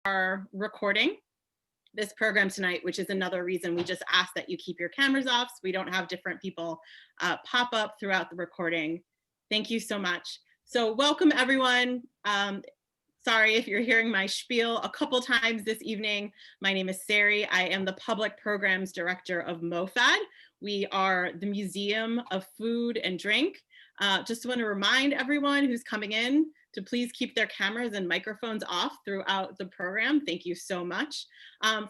are recording this program tonight, which is another reason we just ask that you keep your cameras off so we don't have different people pop up throughout the recording. Thank you so much. So welcome everyone. Sorry if you're hearing my spiel a couple times this evening. My name is Sari. I am the Public Programs Director of MOFAD. We are the Museum of Food and Drink. Just want to remind everyone who's coming in to please keep their cameras and microphones off throughout the program. Thank you so much.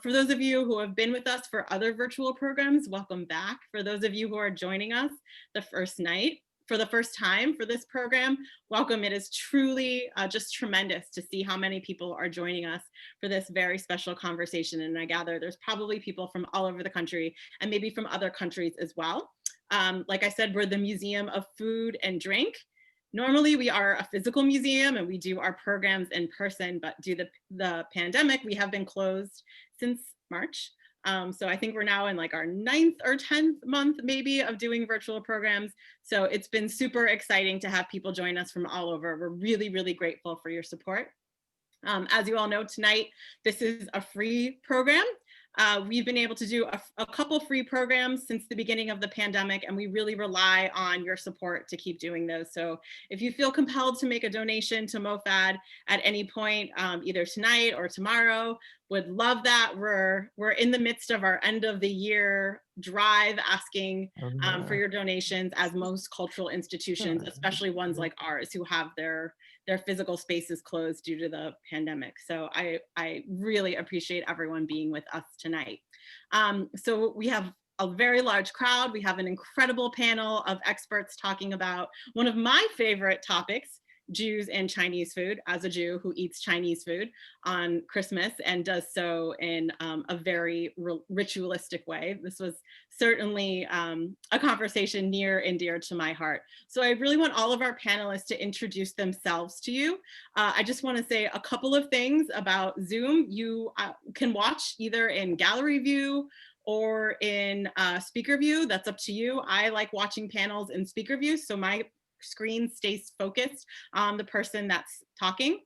For those of you who have been with us for other virtual programs, welcome back. For those of you who are joining us the first night, for the first time for this program, welcome. It is truly just tremendous to see how many people are joining us for this very special conversation. And I gather there's probably people from all over the country and maybe from other countries as well. Like I said, we're the Museum of Food and Drink. Normally we are a physical museum and we do our programs in person, but due to the pandemic, we have been closed since March. So I think we're now in like our 9th or 10th month maybe of doing virtual programs. So it's been super exciting to have people join us from all over. We're really, really grateful for your support. As you all know, tonight, this is a free program. We've been able to do a couple free programs since the beginning of the pandemic, and we really rely on your support to keep doing those. So if you feel compelled to make a donation to MOFAD at any point, either tonight or tomorrow, would love that. We're in the midst of our end of the year drive asking for your donations, as most cultural institutions, especially ones like ours who have their physical spaces closed due to the pandemic. So I really appreciate everyone being with us tonight. So we have a very large crowd. We have an incredible panel of experts talking about one of my favorite topics, Jews and Chinese food, as a Jew who eats Chinese food on Christmas and does so in a very ritualistic way. This was certainly a conversation near and dear to my heart. So I really want all of our panelists to introduce themselves to you. I just want to say a couple of things about Zoom. You can watch either in gallery view or in speaker view. That's up to you. I like watching panels in speaker view, so my screen stays focused on the person that's talking.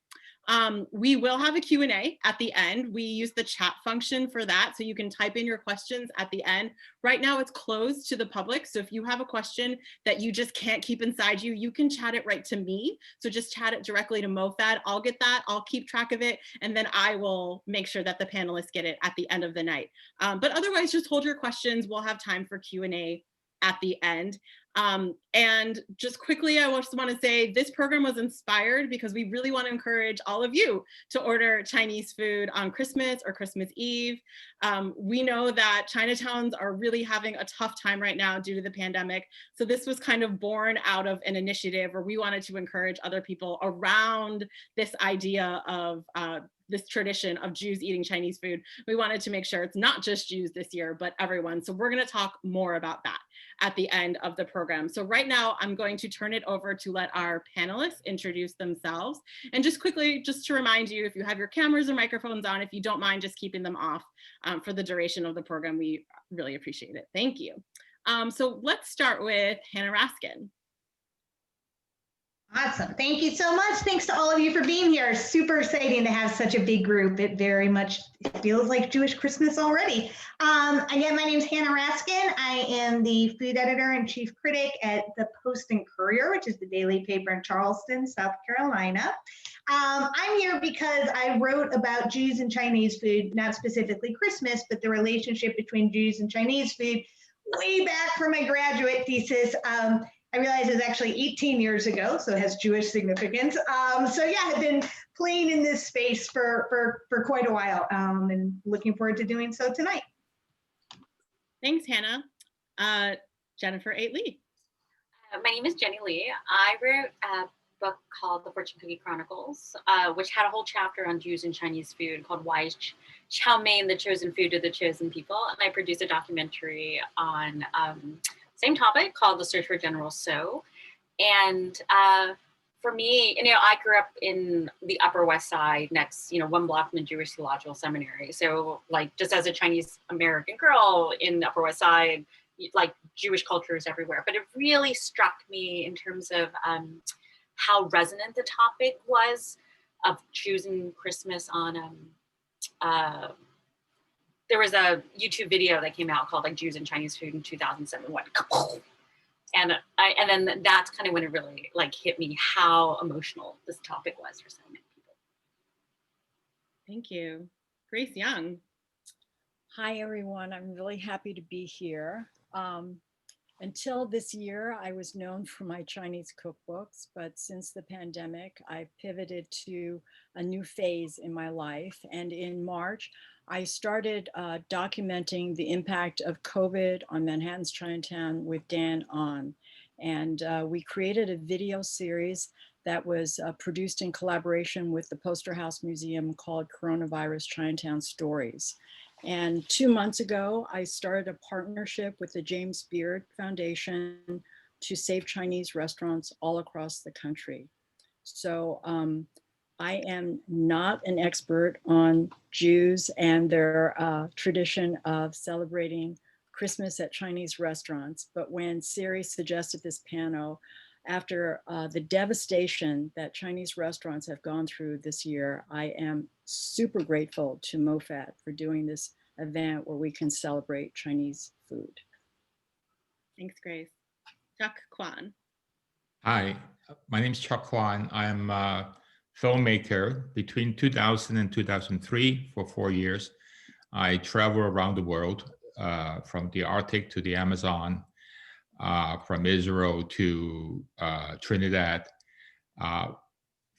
We will have a Q&A at the end. We use the chat function for that, so you can type in your questions at the end. Right now it's closed to the public, so if you have a question that you just can't keep inside you, you can chat it right to me. So just chat it directly to MOFAD. I'll get that, I'll keep track of it, and then I will make sure that the panelists get it at the end of the night. But otherwise, just hold your questions. We'll have time for Q&A at the end. And just quickly, I just want to say this program was inspired because we really want to encourage all of you to order Chinese food on Christmas or Christmas Eve. We know that Chinatowns are really having a tough time right now due to the pandemic. So this was kind of born out of an initiative where we wanted to encourage other people around this idea of this tradition of Jews eating Chinese food. We wanted to make sure it's not just Jews this year, but everyone. So we're going to talk more about that at the end of the program. So right now, I'm going to turn it over to let our panelists introduce themselves. And just quickly, just to remind you, if you have your cameras or microphones on, if you don't mind just keeping them off for the duration of the program, we really appreciate it. Thank you. So let's start with Hanna Raskin. Awesome. Thank you so much. Thanks to all of you for being here. Super exciting to have such a big group. It very much feels like Jewish Christmas already. Again, my name is Hanna Raskin. I am the food editor and chief critic at the Post and Courier, which is the daily paper in Charleston, South Carolina. I'm here because I wrote about Jews and Chinese food, not specifically Christmas, but the relationship between Jews and Chinese food way back for my graduate thesis. I realized it was actually 18 years ago, so it has Jewish significance. So yeah, I've been playing in this space for quite a while, and looking forward to doing so tonight. Thanks, Hannah. Jennifer A. Lee. My name is Jenny Lee. I wrote a book called The Fortune Cookie Chronicles, which had a whole chapter on Jews and Chinese food called Why is Chow Mein the Chosen Food of the Chosen People? And I produced a documentary on same topic called The Search for General So. And for me, I grew up in the Upper West Side next, 1 block from the Jewish Theological Seminary. So like just as a Chinese American girl in the Upper West Side, like Jewish culture is everywhere. But it really struck me in terms of how resonant the topic was of Jews and Christmas on there was a YouTube video that came out called like Jews and Chinese Food in 2007. Went kaboom! And then that's kind of when it really like hit me how emotional this topic was for so many people. Thank you. Grace Young. Hi, everyone. I'm really happy to be here. Until this year, I was known for my Chinese cookbooks, but since the pandemic, I pivoted to a new phase in my life. And in March, I started documenting the impact of COVID on Manhattan's Chinatown with Dan On. And we created a video series that was produced in collaboration with the Poster House Museum called Coronavirus Chinatown Stories. And 2 months ago, I started a partnership with the James Beard Foundation to save Chinese restaurants all across the country. So I am not an expert on Jews and their tradition of celebrating Christmas at Chinese restaurants, but when Siri suggested this panel, after the devastation that Chinese restaurants have gone through this year, I am super grateful to MOFAD for doing this event where we can celebrate Chinese food. Thanks, Grace. Cheuk Kwan. Hi, my name is Cheuk Kwan. I'm a filmmaker. Between 2000 and 2003, for 4 years, I travel around the world, from the Arctic to the Amazon, from Israel to Trinidad,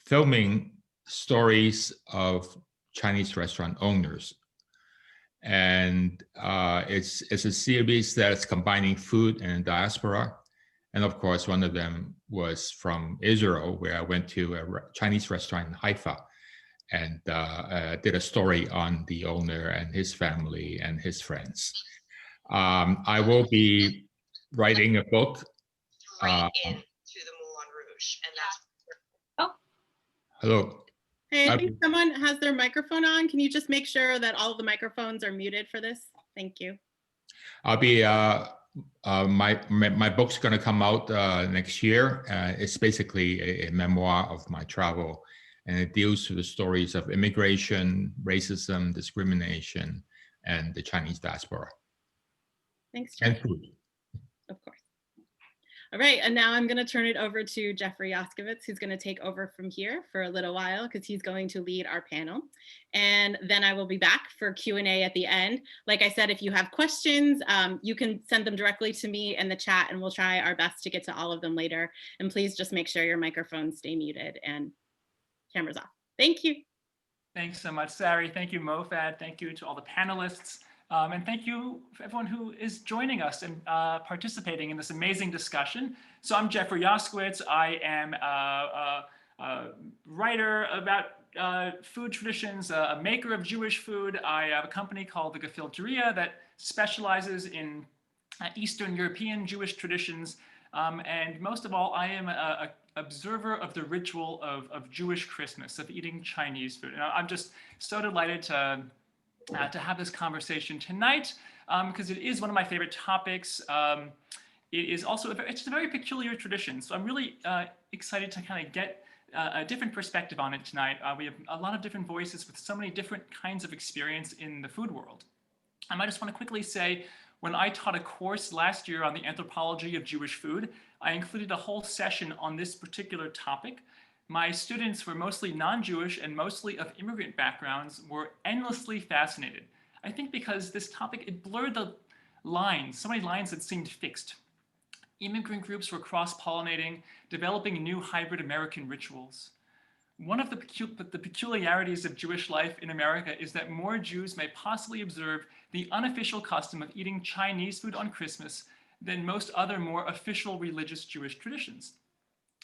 filming stories of Chinese restaurant owners. And it's a series that's combining food and diaspora. And of course, one of them was from Israel, where I went to a Chinese restaurant in Haifa and did a story on the owner and his family and his friends. I will be writing a book. Right into the Moulin Rouge, and that's. Oh. Hello. Hey, I think someone has their microphone on. Can you just make sure that all of the microphones are muted for this? Thank you. I'll be, my book's gonna come out next year. It's basically a memoir of my travel, and it deals with the stories of immigration, racism, discrimination, and the Chinese diaspora. Thanks, And Jeff. food. Of course. All right, and now I'm going to turn it over to Jeffrey Yoskowitz, who's going to take over from here for a little while because he's going to lead our panel. And then I will be back for Q&A at the end. Like I said, if you have questions, you can send them directly to me in the chat, and we'll try our best to get to all of them later. And please just make sure your microphones stay muted and cameras off. Thank you. Thanks so much, Sari. Thank you, MOFAD. Thank you to all the panelists. And thank you for everyone who is joining us and participating in this amazing discussion. So I'm Jeffrey Yoskowitz. I am a writer about food traditions, a maker of Jewish food. I have a company called the Gefilteria that specializes in Eastern European Jewish traditions. And most of all, I am an observer of the ritual of Jewish Christmas, of eating Chinese food. And I'm just so delighted to have this conversation tonight because it is one of my favorite topics. It is also it's a very peculiar tradition. So I'm really excited to kind of get a different perspective on it tonight. We have a lot of different voices with so many different kinds of experience in the food world. I just want to quickly say, when I taught a course last year on the anthropology of Jewish food, I included a whole session on this particular topic. My students were mostly non-Jewish and mostly of immigrant backgrounds, were endlessly fascinated. I think because this topic, it blurred the lines, so many lines that seemed fixed. Immigrant groups were cross-pollinating, developing new hybrid American rituals. One of the peculiarities of Jewish life in America is that more Jews may possibly observe the unofficial custom of eating Chinese food on Christmas than most other more official religious Jewish traditions.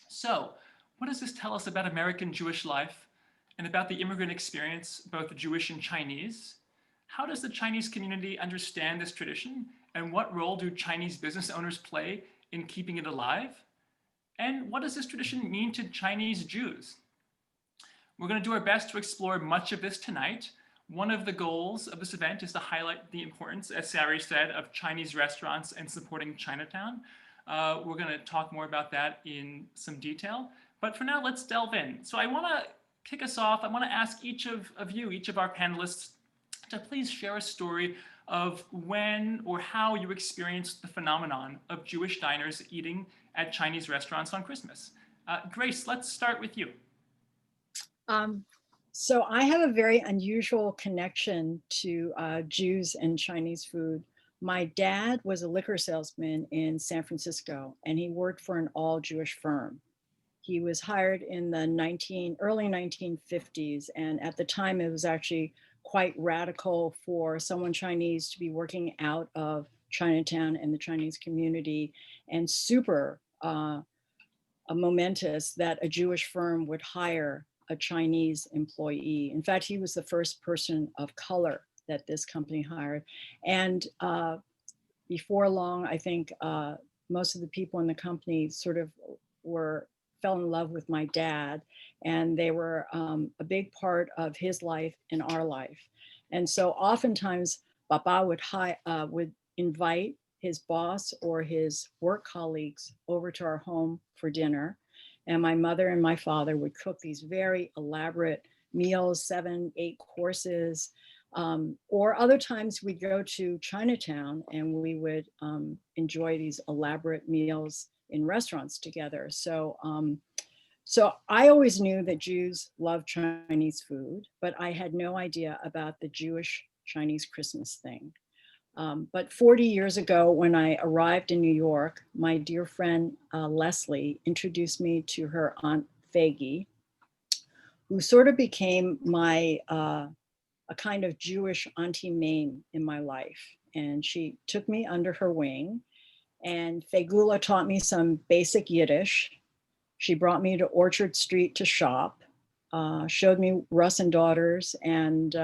So, what does this tell us about American Jewish life and about the immigrant experience, both Jewish and Chinese? How does the Chinese community understand this tradition, and what role do Chinese business owners play in keeping it alive? And what does this tradition mean to Chinese Jews? We're going to do our best to explore much of this tonight. One of the goals of this event is to highlight the importance, as Sari said, of Chinese restaurants and supporting Chinatown. We're going to talk more about that in some detail. But for now, let's delve in. So I want to kick us off. I want to ask each of you, each of our panelists, to please share a story of when or how you experienced the phenomenon of Jewish diners eating at Chinese restaurants on Christmas. Grace, let's start with you. So I have a very unusual connection to Jews and Chinese food. My dad was a liquor salesman in San Francisco, and he worked for an all-Jewish firm. He was hired in the early 1950s, and at the time it was actually quite radical for someone Chinese to be working out of Chinatown and the Chinese community, and super momentous that a Jewish firm would hire a Chinese employee. In fact, he was the first person of color that this company hired. And before long, I think most of the people in the company sort of fell in love with my dad, and they were a big part of his life and our life. And so oftentimes Papa would invite his boss or his work colleagues over to our home for dinner. And my mother and my father would cook these very elaborate meals, 7, 8 courses. Or other times we'd go to Chinatown and we would enjoy these elaborate meals in restaurants together. So I always knew that Jews love Chinese food, but I had no idea about the Jewish Chinese Christmas thing. But 40 years ago, when I arrived in New York, my dear friend Leslie introduced me to her Aunt Faggy, who sort of became a kind of Jewish Auntie Mame in my life. And she took me under her wing, and Fagula taught me some basic Yiddish. She brought me to Orchard Street to shop, showed me Russ and Daughters, and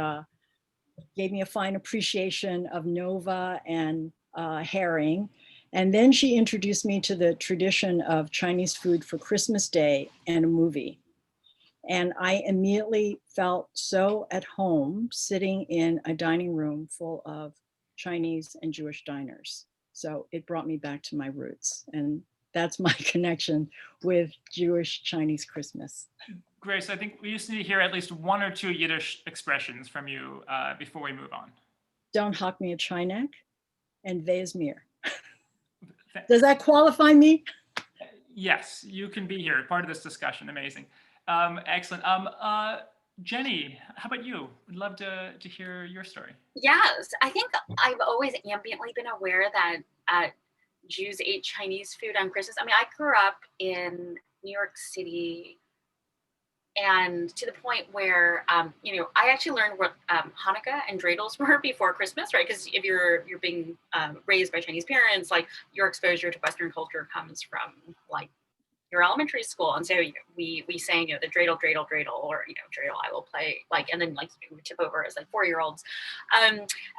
gave me a fine appreciation of Nova and herring. And then she introduced me to the tradition of Chinese food for Christmas Day and a movie. And I immediately felt so at home sitting in a dining room full of Chinese and Jewish diners. So it brought me back to my roots. And that's my connection with Jewish Chinese Christmas. Grace, I think we just need to hear at least 1 or 2 Yiddish expressions from you before we move on. Don't hock me a Chinek and Ve's mir. Does that qualify me? Yes, you can be here, part of this discussion. Amazing. Excellent. Jenny, how about you? Would love to hear your story. Yes, I think I've always ambiently been aware that Jews ate Chinese food on Christmas. I mean, I grew up in New York City, and to the point where, I actually learned what Hanukkah and dreidels were before Christmas, right? Because if you're being raised by Chinese parents, like your exposure to Western culture comes from like your elementary school. And so we sang, the dreidel, dreidel, dreidel, or, dreidel, I will play, like, and then like we tip over as like 4-year-olds.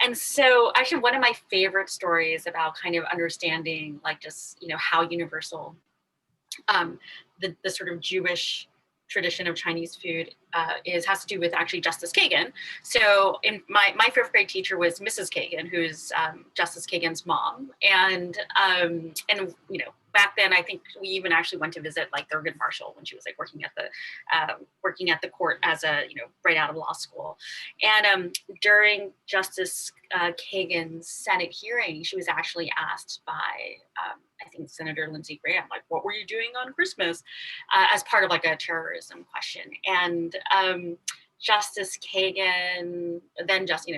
And so actually one of my favorite stories about kind of understanding like just, how universal the sort of Jewish tradition of Chinese food has to do with actually Justice Kagan. So in my 5th grade teacher was Mrs. Kagan, who's Justice Kagan's mom. And back then I think we even actually went to visit like Thurgood Marshall when she was like working at the court as a, right out of law school. And during Justice Kagan's Senate hearing, she was actually asked by I think Senator Lindsay Graham, like, what were you doing on Christmas, as part of like a terrorism question. And Justice Kagan, then just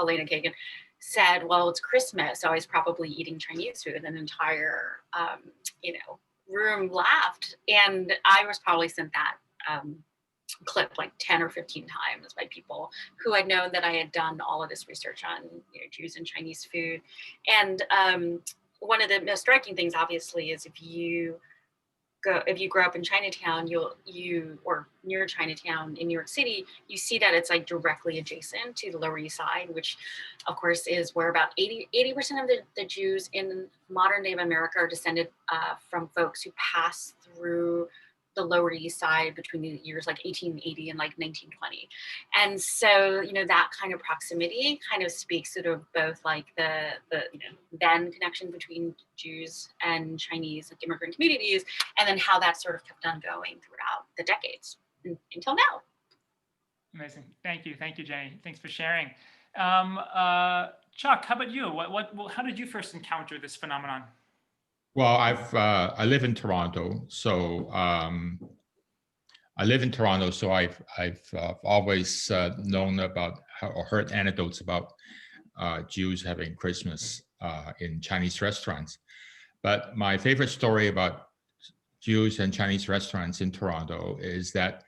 Elena Kagan said, well, it's Christmas, so I was probably eating Chinese food. And an entire, room laughed. And I was probably sent that clip like 10 or 15 times by people who had known that I had done all of this research on Jews and Chinese food. And one of the most striking things, obviously, is if you grow up in Chinatown, or near Chinatown in New York City, you see that it's like directly adjacent to the Lower East Side, which of course is where about 80% of the Jews in modern day America are descended from folks who passed through the Lower East Side between the years like 1880 and like 1920. And so, that kind of proximity kind of speaks sort of both like the then connection between Jews and Chinese like immigrant communities, and then how that sort of kept on going throughout the decades until now. Amazing. Thank you, Jenny. Thanks for sharing. Chuck, how about you? How did you first encounter this phenomenon? Well, I live in Toronto, so I've always known about or heard anecdotes about Jews having Christmas in Chinese restaurants. But my favorite story about Jews and Chinese restaurants in Toronto is that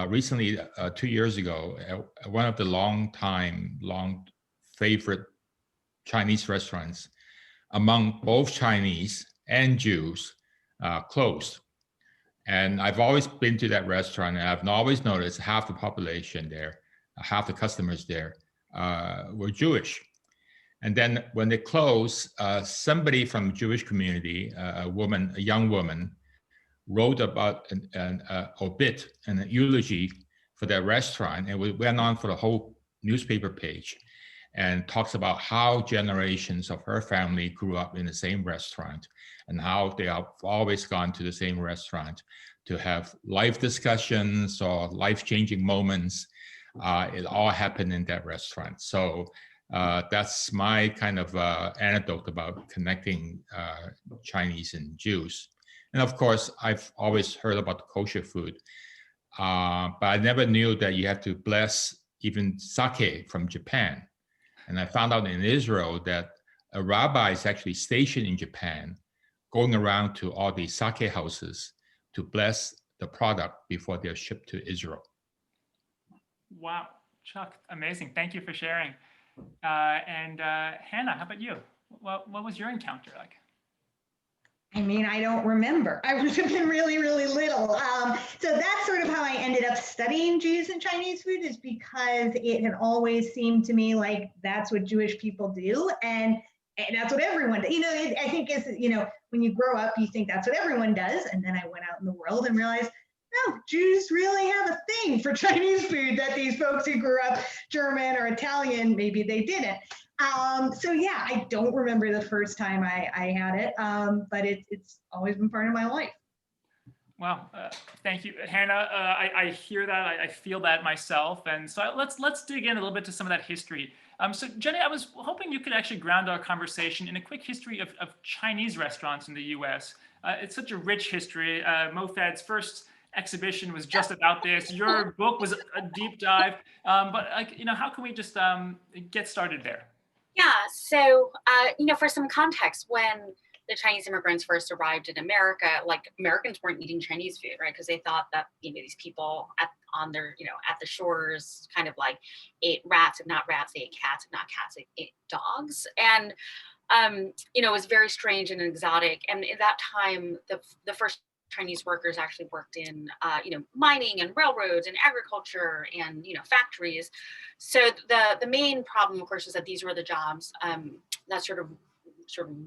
recently, 2 years ago, one of the long favorite Chinese restaurants among both Chinese and Jews closed. And I've always been to that restaurant, and I've always noticed half the population there, half the customers there were Jewish. And then when they closed, somebody from the Jewish community, a young woman, wrote about an obit and a eulogy for that restaurant, and we went on for the whole newspaper page and talks about how generations of her family grew up in the same restaurant and how they have always gone to the same restaurant to have life discussions or life-changing moments. It all happened in that restaurant. So that's my kind of anecdote about connecting Chinese and Jews. And of course, I've always heard about the kosher food, but I never knew that you have to bless even sake from Japan. And I found out in Israel that a rabbi is actually stationed in Japan, going around to all the sake houses to bless the product before they're shipped to Israel. Wow, Chuck, amazing. Thank you for sharing. And Hanna, how about you? What was your encounter like? I mean, I don't remember. I would have been really, really little. So that's sort of how I ended up studying Jews and Chinese food, is because it had always seemed to me like that's what Jewish people do. And that's what everyone does. I think is, when you grow up, you think that's what everyone does. And then I went out in the world and realized, no, Jews really have a thing for Chinese food that these folks who grew up German or Italian, maybe they didn't. So yeah, I don't remember the first time I had it, but it's always been part of my life. Wow, thank you, Hanna. I hear that, I feel that myself, and so let's dig in a little bit to some of that history. So Jenny, I was hoping you could actually ground our conversation in a quick history of Chinese restaurants in the U.S. It's such a rich history. MOFAD's first exhibition was just about this. Your book was a deep dive, but how can we just get started there? Yeah, so, for some context, when the Chinese immigrants first arrived in America, Americans weren't eating Chinese food, right? Because they thought that, these people at the shores kind of ate rats, if not rats, they ate cats, if not cats, they ate dogs. And, it was very strange and exotic. And at that time, the first Chinese workers actually worked in, mining and railroads and agriculture and, factories. So the main problem, of course, is that these were the jobs that sort of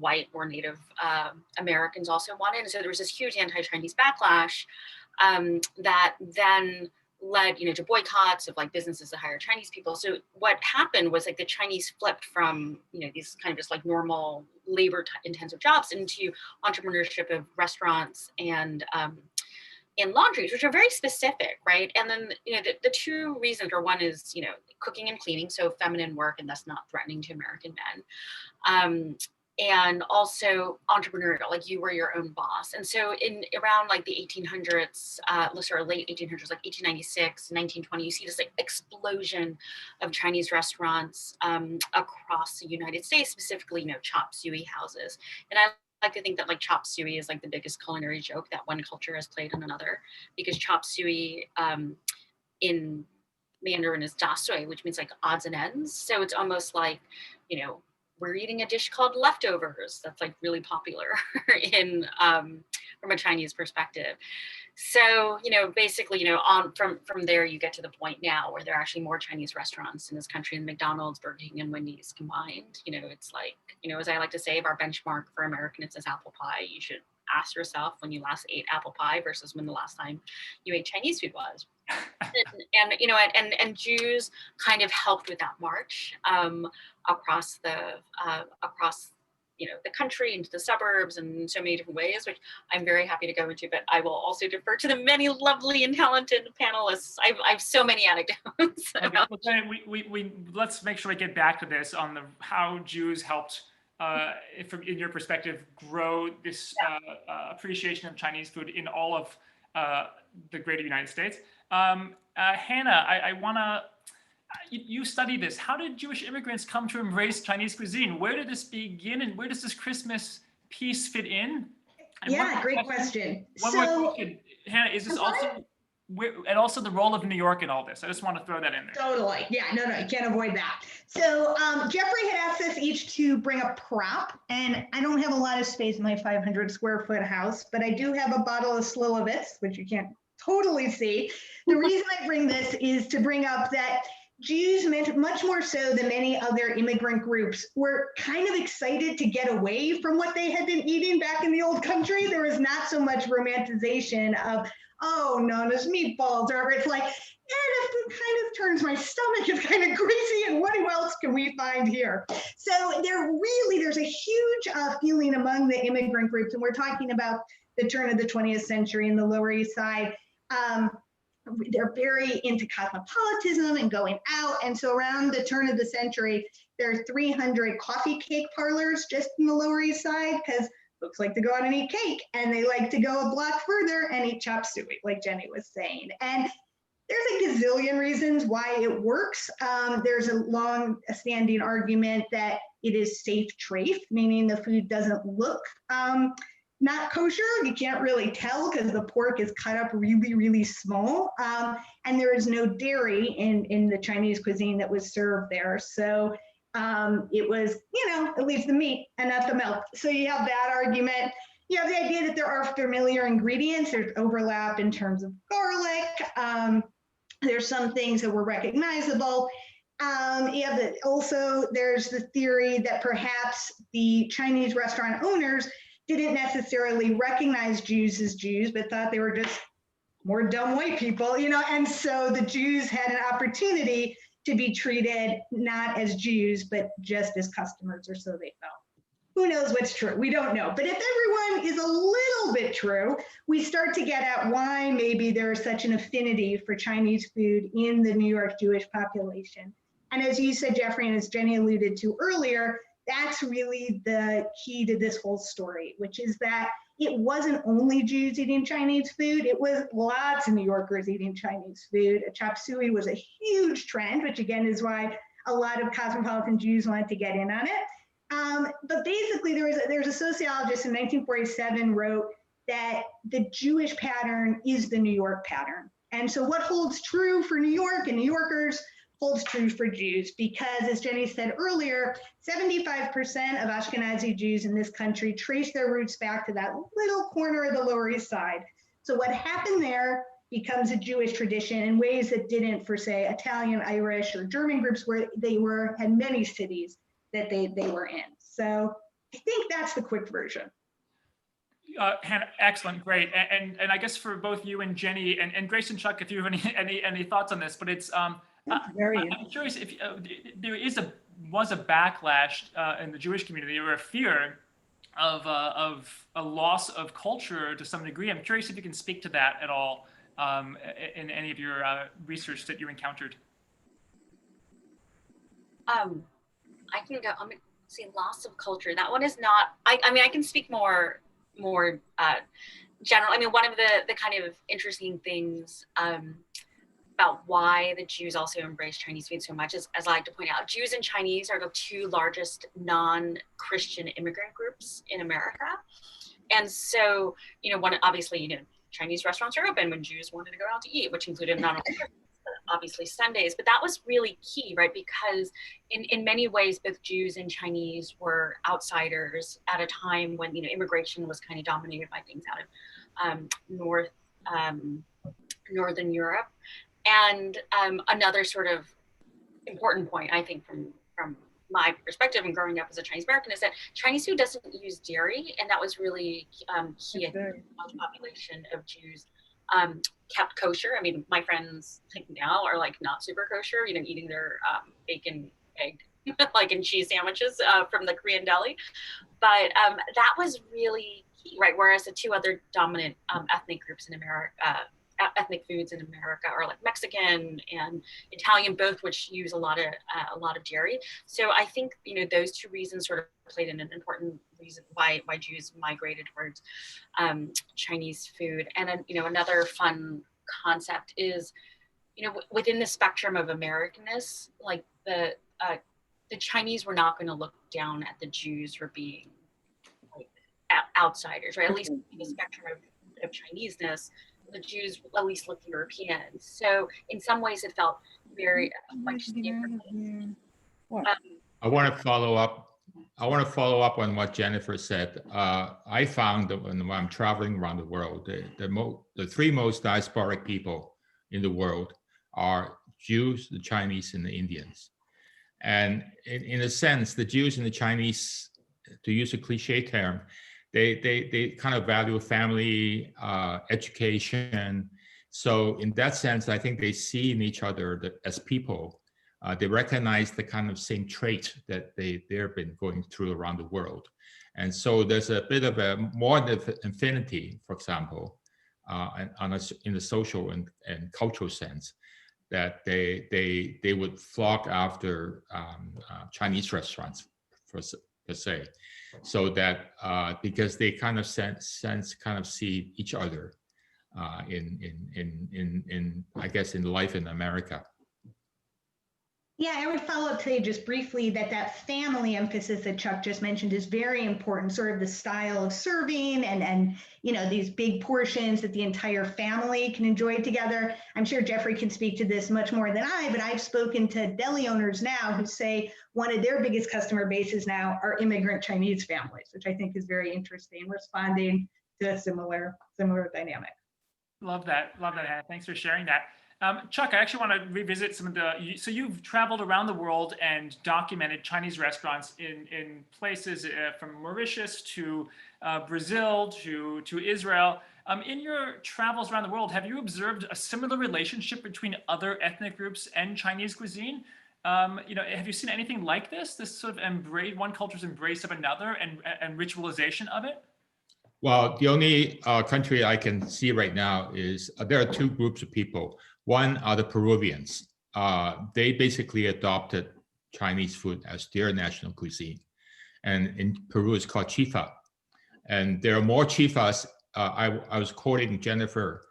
white or Native Americans also wanted. And so there was this huge anti-Chinese backlash that then led, to boycotts of businesses to hire Chinese people. So what happened was the Chinese flipped from, these kind of just normal labor intensive jobs into entrepreneurship of restaurants and in laundries, which are very specific, right? And then, the two reasons are, one is, cooking and cleaning, so feminine work, and that's not threatening to American men. And also entrepreneurial, you were your own boss. And so in around the 1800s, late 1800s, 1896, 1920, you see this explosion of Chinese restaurants across the United States, specifically, chop suey houses. And I like to think that chop suey is the biggest culinary joke that one culture has played on another, because chop suey in Mandarin is da sui, which means odds and ends. So it's almost we're eating a dish called leftovers. That's really popular in from a Chinese perspective. So, basically, from there, you get to the point now where there are actually more Chinese restaurants in this country than McDonald's, Burger King, and Wendy's combined. It's as I like to say, if our benchmark for Americans is apple pie, you should ask yourself when you last ate apple pie versus when the last time you ate Chinese food was. and Jews kind of helped with that march across the country, into the suburbs, and so many different ways, which I'm very happy to go into, but I will also defer to the many lovely and talented panelists. I have so many anecdotes. Okay, well, then we let's make sure we get back to this on how Jews helped, in your perspective, grow this appreciation of Chinese food in all of the greater United States. Hanna, I want to, you study this. How did Jewish immigrants come to embrace Chinese cuisine? Where did this begin, and where does this Christmas piece fit in? And yeah, great question. One more question, Hanna, is this and also the role of New York in all this? I just want to throw that in there. Totally. Yeah, no, you can't avoid that. So Jeffrey had asked us each to bring a prop, and I don't have a lot of space in my 500 square foot house, but I do have a bottle of Slilovitz, which you can't totally see. The reason I bring this is to bring up that Jews, much more so than many other immigrant groups, were kind of excited to get away from what they had been eating back in the old country. There was not so much romanticization of, oh, Nana's meatballs, or it's like, that kind of turns my stomach, it's kind of greasy, and what else can we find here? So there's a huge feeling among the immigrant groups, and we're talking about the turn of the 20th century in the Lower East Side. They're very into cosmopolitanism and going out. And so around the turn of the century, there are 300 coffee cake parlors just in the Lower East Side, because folks like to go out and eat cake, and they like to go a block further and eat chop suey, like Jenny was saying. And there's a gazillion reasons why it works. There's a long-standing argument that it is safe trafe, meaning the food doesn't look not kosher. You can't really tell because the pork is cut up really, really small. And there is no dairy in the Chinese cuisine that was served there. So it was, at least the meat and not the milk. So you have that argument. You have the idea that there are familiar ingredients. There's overlap in terms of garlic. There's some things that were recognizable. There's the theory that perhaps the Chinese restaurant owners didn't necessarily recognize Jews as Jews, but thought they were just more dumb white people, and so the Jews had an opportunity to be treated not as Jews, but just as customers, or so they felt. Who knows what's true? We don't know. But if everyone is a little bit true, we start to get at why maybe there is such an affinity for Chinese food in the New York Jewish population. And as you said, Jeffrey, and as Jenny alluded to earlier, that's really the key to this whole story, which is that it wasn't only Jews eating Chinese food, it was lots of New Yorkers eating Chinese food. Chop suey was a huge trend, which again is why a lot of cosmopolitan Jews wanted to get in on it. But basically there's a sociologist in 1947 wrote that the Jewish pattern is the New York pattern. And so what holds true for New York and New Yorkers holds true for Jews, because as Jenny said earlier, 75% of Ashkenazi Jews in this country trace their roots back to that little corner of the Lower East Side. So what happened there becomes a Jewish tradition in ways that didn't for, say, Italian, Irish, or German groups, where they had many cities that they were in. So I think that's the quick version. Hanna, excellent, great, and I guess for both you and Jenny and Grace and Chuck, if you have any thoughts on this, but it's I'm curious if there was a backlash in the Jewish community, or a fear of a loss of culture to some degree. I'm curious if you can speak to that at all in any of your research that you encountered. I can go. See, loss of culture. That one is not. I mean, I can speak more general. I mean, one of the kind of interesting things about why the Jews also embrace Chinese food so much is, as I like to point out, Jews and Chinese are the two largest non-Christian immigrant groups in America. And so, obviously, Chinese restaurants are open when Jews wanted to go out to eat, which included not only Christmas, but obviously Sundays. But that was really key, right? Because in many ways, both Jews and Chinese were outsiders at a time when, immigration was kind of dominated by things out of Northern Europe. And another sort of important point, I think, from my perspective and growing up as a Chinese American, is that Chinese food doesn't use dairy, and that was really key. I think a large population of Jews kept kosher. I mean, my friends now are like not super kosher, eating their bacon, egg like in cheese sandwiches from the Korean deli. But that was really key, right? Whereas the two other dominant ethnic groups in America, ethnic foods in America are like Mexican and Italian, both which use a lot of dairy. So I think those two reasons sort of played an important reason why Jews migrated towards Chinese food. And then another fun concept is within the spectrum of Americanness, like the Chinese were not going to look down at the Jews for being like outsiders, right? At least in the spectrum of Chineseness, the Jews at least looked European. So in some ways it felt very much different. I want to follow up. I want to follow up on what Jennifer said. I found that when I'm traveling around the world, the three most diasporic people in the world are Jews, the Chinese, and the Indians. And in a sense, the Jews and the Chinese, to use a cliche term, they kind of value family, education. So in that sense, I think they see in each other as people. They recognize the kind of same trait that they've been going through around the world. And so there's a bit of a more affinity, for example, in the social and cultural sense, that they would flock after Chinese restaurants per se, so that because they kind of see each other in I guess in life in America. Yeah, I would follow up today just briefly that family emphasis that Cheuk just mentioned is very important, sort of the style of serving and these big portions that the entire family can enjoy together. I'm sure Jeffrey can speak to this much more than I, but I've spoken to deli owners now who say one of their biggest customer bases now are immigrant Chinese families, which I think is very interesting, responding to a similar dynamic. Love that, Hannah. Thanks for sharing that. Cheuk, I actually want to revisit some of so you've traveled around the world and documented Chinese restaurants in places from Mauritius to Brazil to Israel. In your travels around the world, have you observed a similar relationship between other ethnic groups and Chinese cuisine? Have you seen anything like this sort of one culture's embrace of another and ritualization of it? Well, the only country I can see right now is there are two groups of people. One are the Peruvians. They basically adopted Chinese food as their national cuisine. And in Peru, it's called chifa. And there are more chifas. I was quoting Jennifer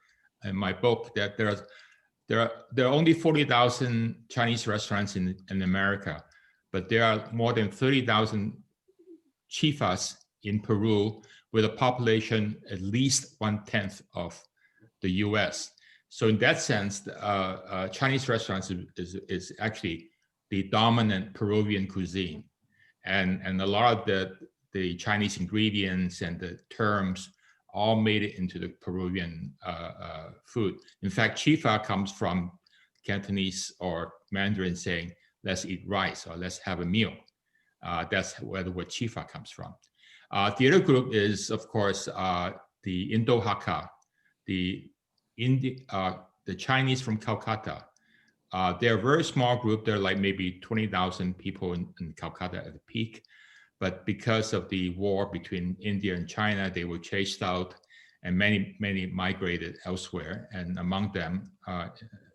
in my book that there are only 40,000 Chinese restaurants in America, but there are more than 30,000 chifas in Peru, with a population at least 1/10 of the US. So in that sense, Chinese restaurants is actually the dominant Peruvian cuisine. And a lot of the Chinese ingredients and the terms all made it into the Peruvian food. In fact, chifa comes from Cantonese or Mandarin saying, let's eat rice or let's have a meal. That's where the word chifa comes from. The other group is, of course, the Indo-Hakka, the Chinese from Calcutta. They're a very small group. They're like maybe 20,000 people in Calcutta at the peak. But because of the war between India and China, they were chased out and many migrated elsewhere. And among them,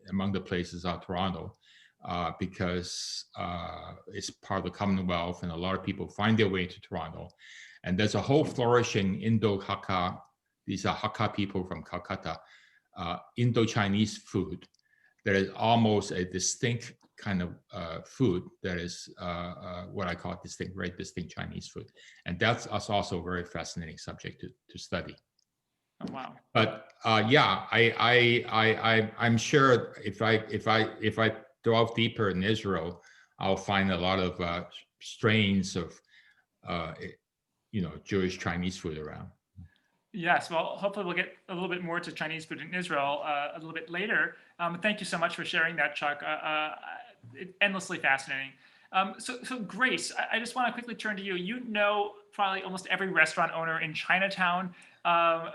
among the places are Toronto, because it's part of the Commonwealth and a lot of people find their way to Toronto. And there's a whole flourishing Indo-Hakka, these are Hakka people from Calcutta, Indo-Chinese food that is almost a distinct kind of food that is what I call very distinct Chinese food. And that's also a very fascinating subject to study. Oh, wow. But yeah, I'm sure if I delve deeper in Israel, I'll find a lot of strains of Jewish Chinese food around. Yes, well, hopefully we'll get a little bit more to Chinese food in Israel a little bit later. Thank you so much for sharing that, Cheuk. Endlessly fascinating. So Grace, I just want to quickly turn to you. You know probably almost every restaurant owner in Chinatown.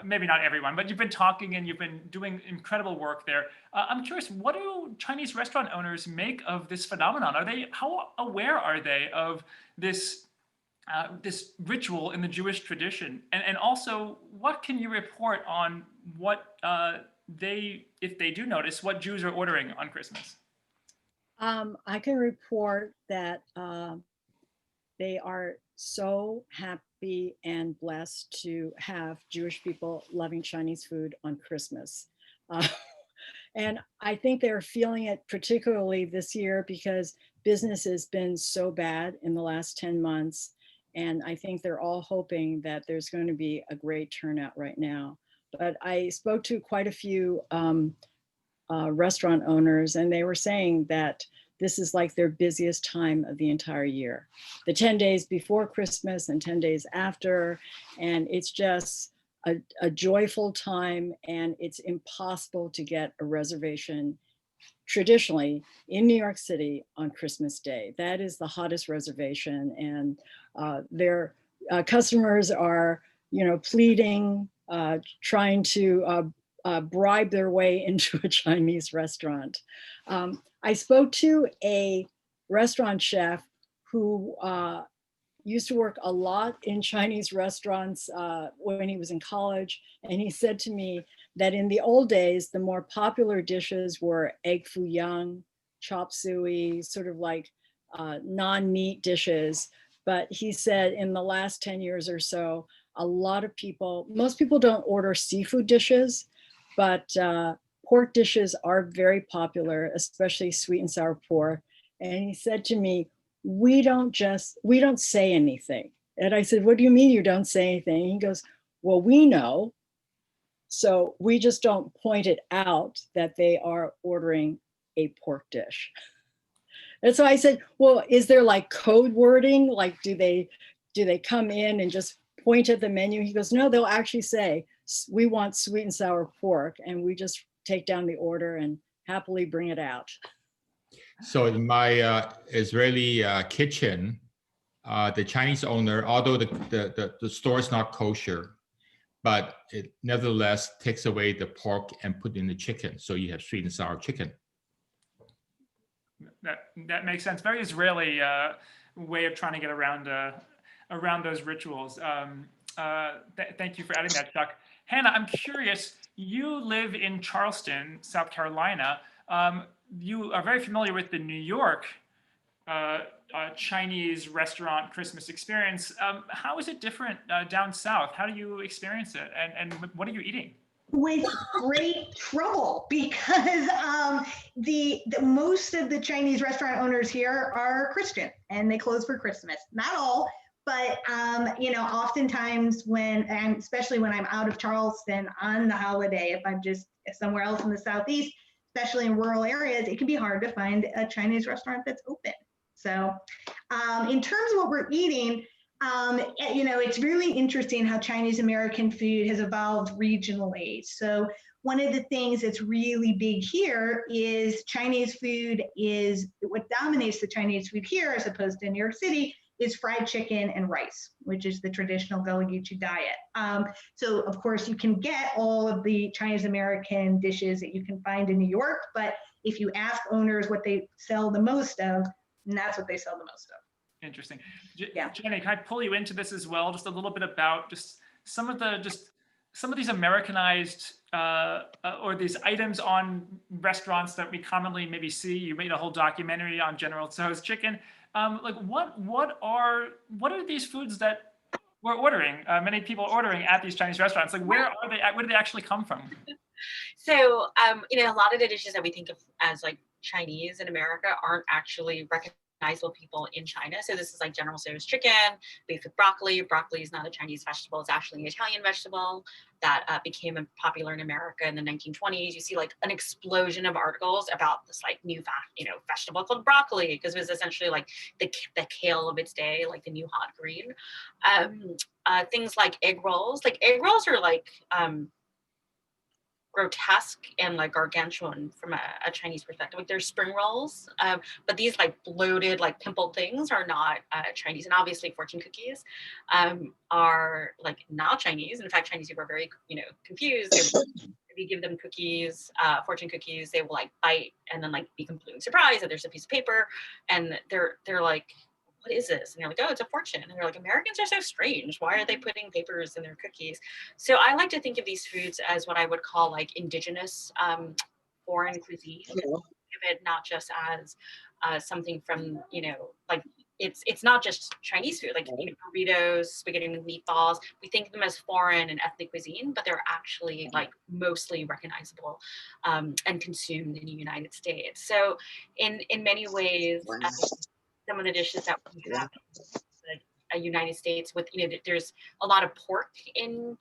Maybe not everyone, but you've been talking and you've been doing incredible work there. I'm curious, what do Chinese restaurant owners make of this phenomenon? How aware are they of this this ritual in the Jewish tradition? And also, what can you report on what if they do notice, what Jews are ordering on Christmas? I can report that they are so happy and blessed to have Jewish people loving Chinese food on Christmas. And I think they're feeling it particularly this year because business has been so bad in the last 10 months. And I think they're all hoping that there's going to be a great turnout right now. But I spoke to quite a few restaurant owners, and they were saying that this is like their busiest time of the entire year, the 10 days before Christmas and 10 days after. And it's just a joyful time, and it's impossible to get a reservation traditionally in New York City on Christmas Day. That is the hottest reservation, and their customers are, pleading, trying to bribe their way into a Chinese restaurant. I spoke to a restaurant chef who used to work a lot in Chinese restaurants when he was in college. And he said to me that in the old days, the more popular dishes were egg foo young, chop suey, sort of like non-meat dishes. But he said in the last 10 years or so, most people don't order seafood dishes, but pork dishes are very popular, especially sweet and sour pork. And he said to me, we don't say anything. And I said, what do you mean you don't say anything? And he goes, well, we know. So we just don't point it out that they are ordering a pork dish. And so I said, well, is there like code wording? Like, do they come in and just point at the menu? He goes, no, they'll actually say, we want sweet and sour pork. And we just take down the order and happily bring it out. So in my Israeli kitchen, the Chinese owner, although the store is not kosher, but it nevertheless takes away the pork and put in the chicken. So you have sweet and sour chicken. That makes sense. Very Israeli way of trying to get around those rituals. Thank you for adding that, Chuck. Hanna, I'm curious, you live in Charleston, South Carolina. You are very familiar with the New York Chinese restaurant Christmas experience. How is it different down south? How do you experience it? And what are you eating? With great trouble, because the most of the Chinese restaurant owners here are Christian, and they close for Christmas. Not all, but oftentimes especially when I'm out of Charleston on the holiday, if I'm just somewhere else in the Southeast, especially in rural areas, it can be hard to find a Chinese restaurant that's open. So in terms of what we're eating, it's really interesting how Chinese American food has evolved regionally. So one of the things that's really big here is Chinese food is what dominates the Chinese food here, as opposed to New York City, is fried chicken and rice, which is the traditional Gullah-Geechee diet. So of course you can get all of the Chinese American dishes that you can find in New York, but if you ask owners what they sell the most of, and that's what they sell the most of. Interesting. Yeah. Jenny, can I pull you into this as well? Just a little bit about just some of these Americanized or these items on restaurants that we commonly maybe see. You made a whole documentary on General Tso's chicken. What are these foods that we're ordering? Many people are ordering at these Chinese restaurants. Like, where are they? Where do they actually come from? So, a lot of the dishes that we think of as like Chinese in America aren't actually recognizable people in China. So this is like General Tso's chicken, beef with broccoli. Broccoli is not a Chinese vegetable. It's actually an Italian vegetable that became popular in America in the 1920s. You see like an explosion of articles about this like new vegetable called broccoli, because it was essentially like the kale of its day, like the new hot green. Things like egg rolls. Like egg rolls are like grotesque and like gargantuan from a Chinese perspective. Like there's spring rolls, but these like bloated, like pimpled things are not Chinese. And obviously fortune cookies are like not Chinese. In fact, Chinese people are very, confused. If you give them cookies, fortune cookies, they will like bite and then like be completely surprised that there's a piece of paper, and they're like, what is this? And you're like, oh, it's a fortune. And they're like, Americans are so strange. Why are they putting papers in their cookies? So I like to think of these foods as what I would call like indigenous foreign cuisine. Think of it not just as something from, like it's not just Chinese food, like burritos, spaghetti with meatballs. We think of them as foreign and ethnic cuisine, but they're actually like mostly recognizable and consumed in the United States. So in many ways, some of the dishes that we have in the United States with, there's a lot of pork in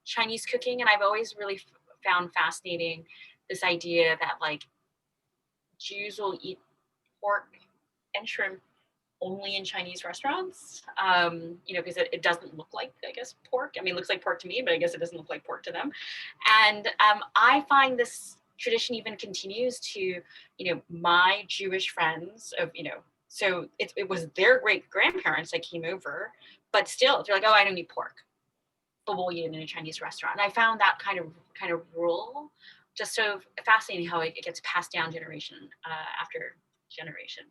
Chinese cooking. And I've always really found fascinating this idea that like Jews will eat pork and shrimp only in Chinese restaurants, because it doesn't look like, I guess, pork. I mean, it looks like pork to me, but I guess it doesn't look like pork to them. And I find this tradition even continues to, my Jewish friends of, so it was their great grandparents that came over, but still they're like, oh, I don't eat pork, but we'll eat it in a Chinese restaurant. And I found that kind of rule just so fascinating, how it gets passed down generation after generation.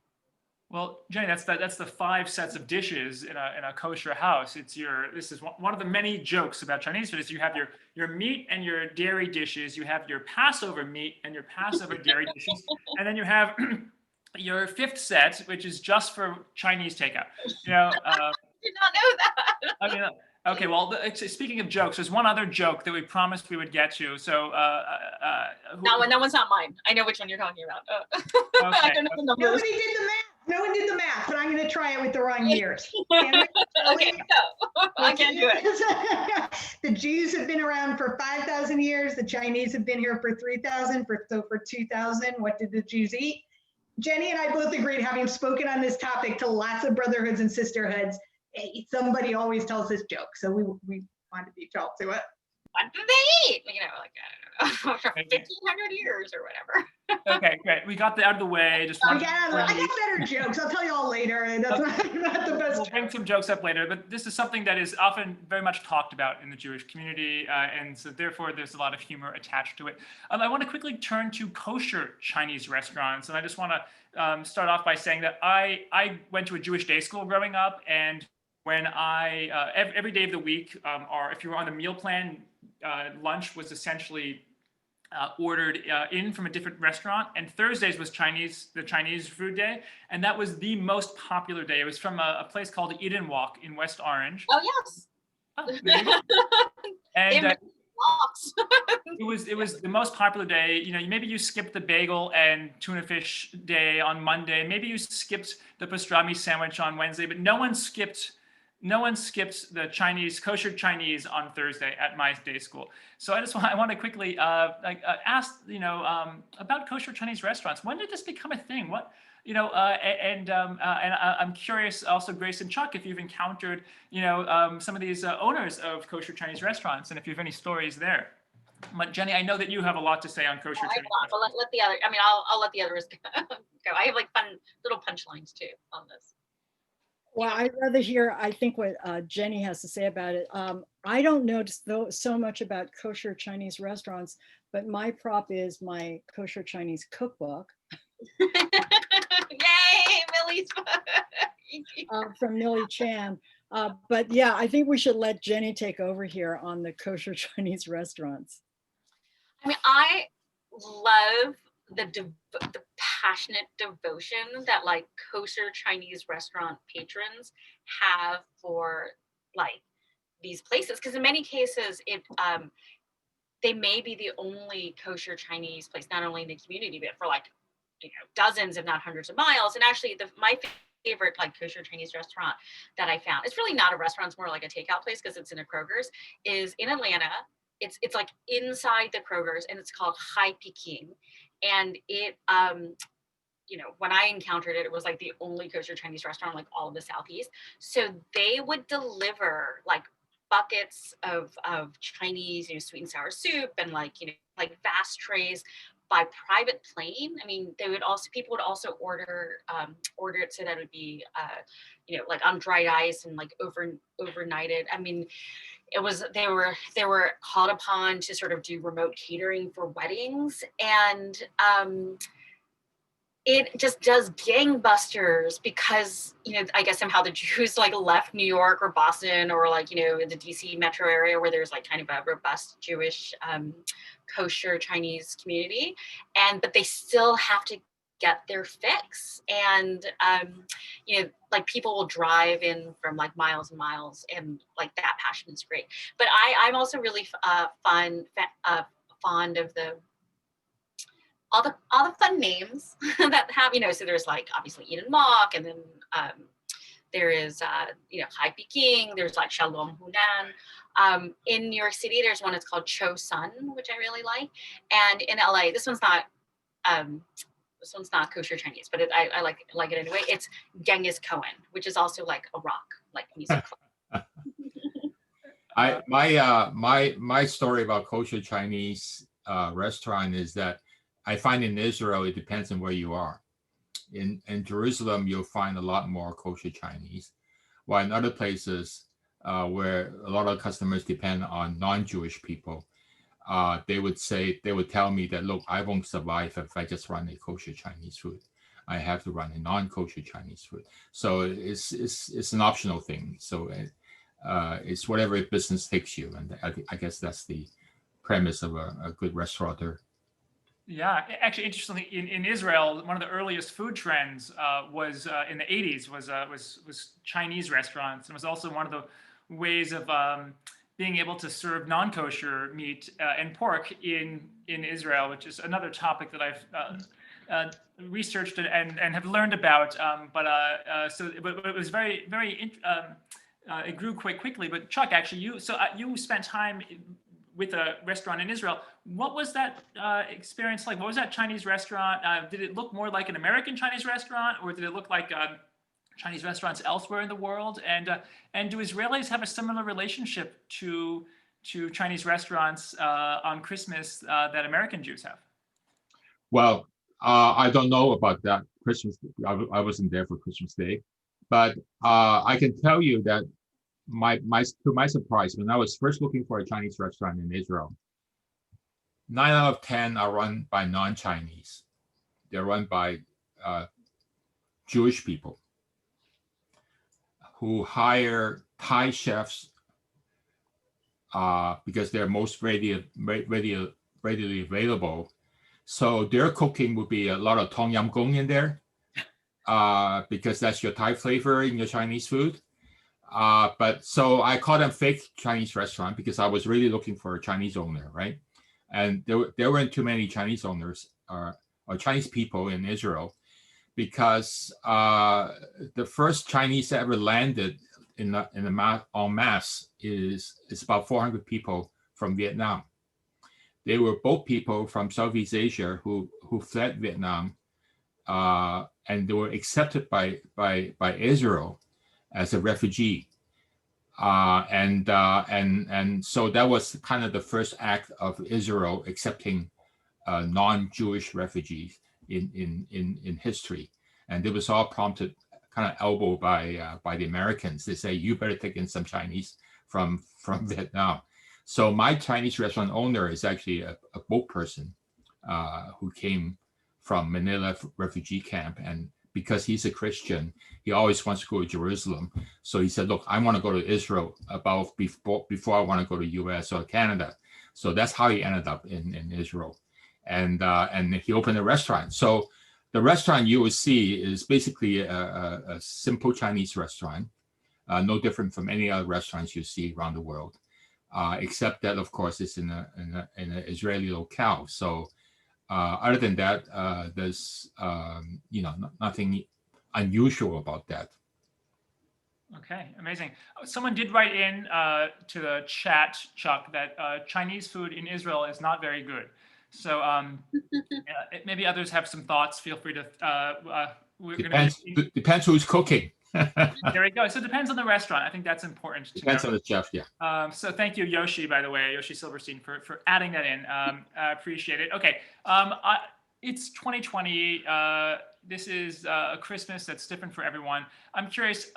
Well, Jenny, that's the 5 sets of dishes in a kosher house. This is one of the many jokes about Chinese food is you have your meat and your dairy dishes, you have your Passover meat and your Passover dairy dishes, and then you have your 5th set, which is just for Chinese takeout. I did not know that. I mean, okay, well, speaking of jokes, there's one other joke that we promised we would get to. So that one's not mine. I know which one you're talking about. Okay. I don't know the numbers. Nobody did the math. No one did the math, but I'm going to try it with the wrong years. Okay, no, I can't do it. The Jews have been around for 5,000 years. The Chinese have been here for 3,000. So for 2,000, what did the Jews eat? Jenny and I both agreed, having spoken on this topic to lots of brotherhoods and sisterhoods, somebody always tells this joke. So we wanted to be told to it. What do they eat? Like, I don't know, for 1,500 years or whatever. Okay, great. We got that out of the way. I got better jokes. I'll tell you all later. That's not the best. We'll bring some jokes up later, but this is something that is often very much talked about in the Jewish community, and so therefore there's a lot of humor attached to it. I want to quickly turn to kosher Chinese restaurants, and I just want to start off by saying that I went to a Jewish day school growing up, and when every day of the week, or if you were on the meal plan, lunch was essentially ordered in from a different restaurant, and Thursdays was the Chinese food day, and that was the most popular day. It was from a place called Eden Walk in West Orange. Oh yes. And it was the most popular day. Maybe you skipped the bagel and tuna fish day on Monday. Maybe you skipped the pastrami sandwich on Wednesday, but no one skipped the kosher Chinese on Thursday at my day school. So I want to quickly ask about kosher Chinese restaurants. When did this become a thing? And I'm curious also, Grace and Cheuk, if you've encountered some of these owners of kosher Chinese restaurants, and if you have any stories there. But Jenny, I know that you have a lot to say on kosher Chinese restaurants. Well, let the other. I'll let the others go. I have like fun little punchlines too on this. Well, I'd rather hear, I think, what Jenny has to say about it. I don't know so much about kosher Chinese restaurants, but my prop is my kosher Chinese cookbook. Yay, Millie's from Millie Chan. But yeah, I think we should let Jenny take over here on the kosher Chinese restaurants. I love the passionate devotion that like kosher Chinese restaurant patrons have for like these places, because in many cases they may be the only kosher Chinese place, not only in the community, but for like dozens if not hundreds of miles. And actually my favorite like kosher Chinese restaurant that I found, it's really not a restaurant, it's more like a takeout place because it's in a Kroger's, is in Atlanta. It's like inside the Kroger's, and it's called Hai Peking. And it, when I encountered it, it was like the only kosher Chinese restaurant in like all of the Southeast. So they would deliver like buckets of Chinese, sweet and sour soup, and like vast trays by private plane. I mean, people would also order it so that it would be like on dry ice and like overnighted. I mean, they were called upon to sort of do remote catering for weddings, and it just does gangbusters because, I guess somehow the Jews like left New York or Boston or like, in the DC metro area where there's like kind of a robust Jewish kosher Chinese community. But they still have to get their fix. And, like people will drive in from like miles and miles, and like that passion is great. But I'm also really fond of all the fun names that have, so there's like obviously Eden Mock, and then there is Hai Peking, there's like Shalom Hunan. In New York City, there's one that's called Cho Sun, which I really like. And in LA, this one's not kosher Chinese, but I like it anyway. It's Genghis Cohen, which is also like a rock, like music club. My story about kosher Chinese restaurant is that I find in Israel, it depends on where you are. In Jerusalem, you'll find a lot more kosher Chinese, while in other places where a lot of customers depend on non-Jewish people, they would tell me that, look, I won't survive if I just run a kosher Chinese food. I have to run a non-kosher Chinese food. So it's an optional thing. So it's whatever business takes you. And I guess that's the premise of a good restaurateur. Yeah, actually, interestingly, in Israel, one of the earliest food trends was in the 80s was Chinese restaurants, and was also one of the ways of being able to serve non-kosher meat and pork in Israel, which is another topic that I've researched and have learned about. But it was very it grew quite quickly. But Cheuk, actually, you spent time with a restaurant in Israel. What was that experience like? What was that Chinese restaurant? Did it look more like an American Chinese restaurant, or did it look like Chinese restaurants elsewhere in the world? And do Israelis have a similar relationship to Chinese restaurants on Christmas that American Jews have? Well, I don't know about that Christmas. I wasn't there for Christmas Day, but I can tell you that to my surprise, when I was first looking for a Chinese restaurant in Israel, 9 out of 10 are run by non-Chinese. They're run by Jewish people who hire Thai chefs because they're most readily available. So their cooking would be a lot of tom yum goong in there because that's your Thai flavor in your Chinese food. But so I call them fake Chinese restaurant because I was really looking for a Chinese owner, right? And there weren't too many Chinese owners or Chinese people in Israel because the first Chinese that ever landed en masse is about 400 people from Vietnam. They were both people from Southeast Asia who fled Vietnam, and they were accepted by Israel as a refugee, and so that was kind of the first act of Israel accepting non-Jewish refugees in history, and it was all prompted, kind of elbowed by the Americans. They say, you better take in some Chinese from Vietnam. So my Chinese restaurant owner is actually a boat person who came from Manila refugee camp, and because he's a Christian, he always wants to go to Jerusalem. So he said, look, I want to go to Israel before I want to go to US or Canada. So that's how he ended up in Israel. And he opened a restaurant. So the restaurant you will see is basically a simple Chinese restaurant, no different from any other restaurants you see around the world, except that, of course, it's in an Israeli locale. So other than that, there's nothing unusual about that. Okay, amazing. Someone did write in to the chat, Cheuk, that Chinese food in Israel is not very good. So maybe others have some thoughts. Feel free to. Depends who's cooking. There we go. So it depends on the restaurant. I think that's important. Depends on the chef, yeah. So thank you, Yoshi, by the way, Yoshi Silverstein, for adding that in. I appreciate it. Okay, it's 2020. This is a Christmas that's different for everyone. I'm curious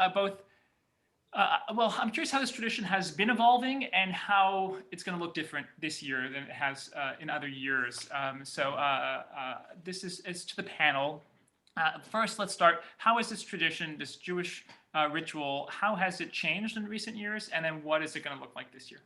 I'm curious how this tradition has been evolving and how it's going to look different this year than it has in other years. This is to the panel. First, let's start. How is this tradition, this Jewish ritual, how has it changed in recent years? And then what is it going to look like this year?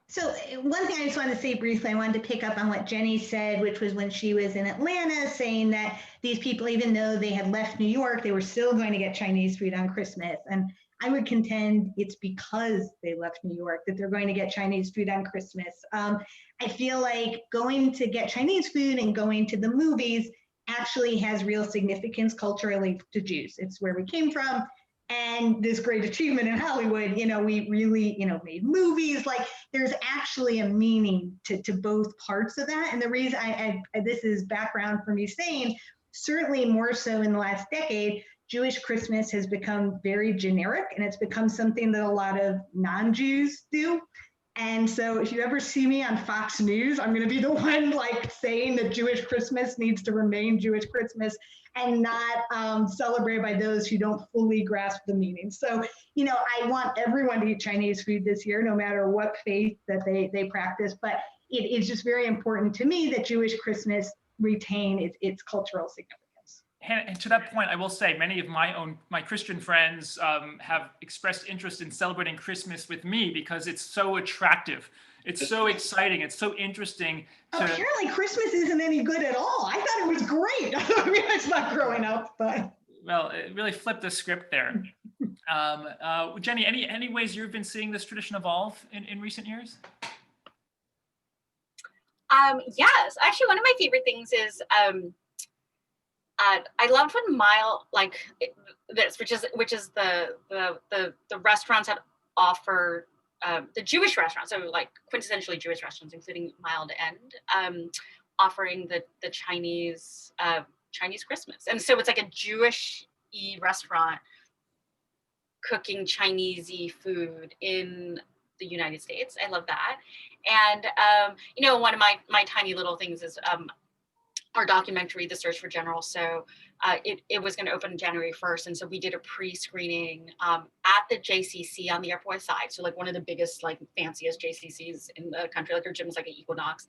So one thing I just wanted to say briefly, I wanted to pick up on what Jenny said, which was when she was in Atlanta, saying that these people, even though they had left New York, they were still going to get Chinese food on Christmas. And I would contend it's because they left New York that they're going to get Chinese food on Christmas. I feel like going to get Chinese food and going to the movies actually has real significance culturally to Jews. It's where we came from. And this great achievement in Hollywood, we really, made movies. Like there's actually a meaning to both parts of that. And the reason this is background for me saying, certainly more so in the last decade, Jewish Christmas has become very generic, and it's become something that a lot of non-Jews do. And so if you ever see me on Fox News, I'm going to be the one saying that Jewish Christmas needs to remain Jewish Christmas and not celebrated by those who don't fully grasp the meaning. So, I want everyone to eat Chinese food this year, no matter what faith that they practice. But it is just very important to me that Jewish Christmas retain its cultural significance. And to that point, I will say many of my Christian friends have expressed interest in celebrating Christmas with me because it's so attractive. It's so exciting. It's so interesting. Apparently Christmas isn't any good at all. I thought it was great. I mean, it's not growing up, but. Well, it really flipped the script there. Jenny, any ways you've been seeing this tradition evolve in recent years? Yes, actually one of my favorite things is, I loved when which is the restaurants that offer the Jewish restaurants, so quintessentially Jewish restaurants, including Mile End, offering the Chinese Christmas, and so it's like a Jewish-y restaurant cooking Chinese-y food in the United States. I love that, and one of my tiny little things is. Our documentary, The Search for General. So it was going to open January 1st. And so we did a pre-screening at the JCC on the Upper West Side. So one of the biggest, fanciest JCCs in the country. Their gym was like an Equinox.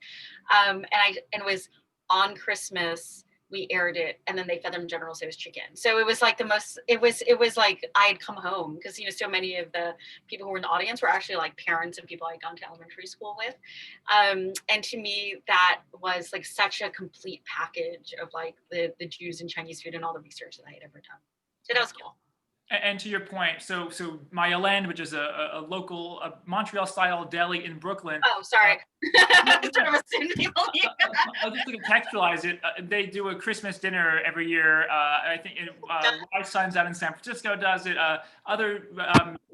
And it was on Christmas, we aired it, and then they fed them General Tso's chicken. So it was it was like I had come home because, so many of the people who were in the audience were actually parents and people I'd gone to elementary school with. And to me, that was such a complete package of the Jews and Chinese food and all the research that I had ever done. So that was cool. And to your point, so Mile End, which is a local Montreal-style deli in Brooklyn. Oh, sorry. I'll just contextualize it. They do a Christmas dinner every year. I think Wise Sons out in San Francisco does it. Other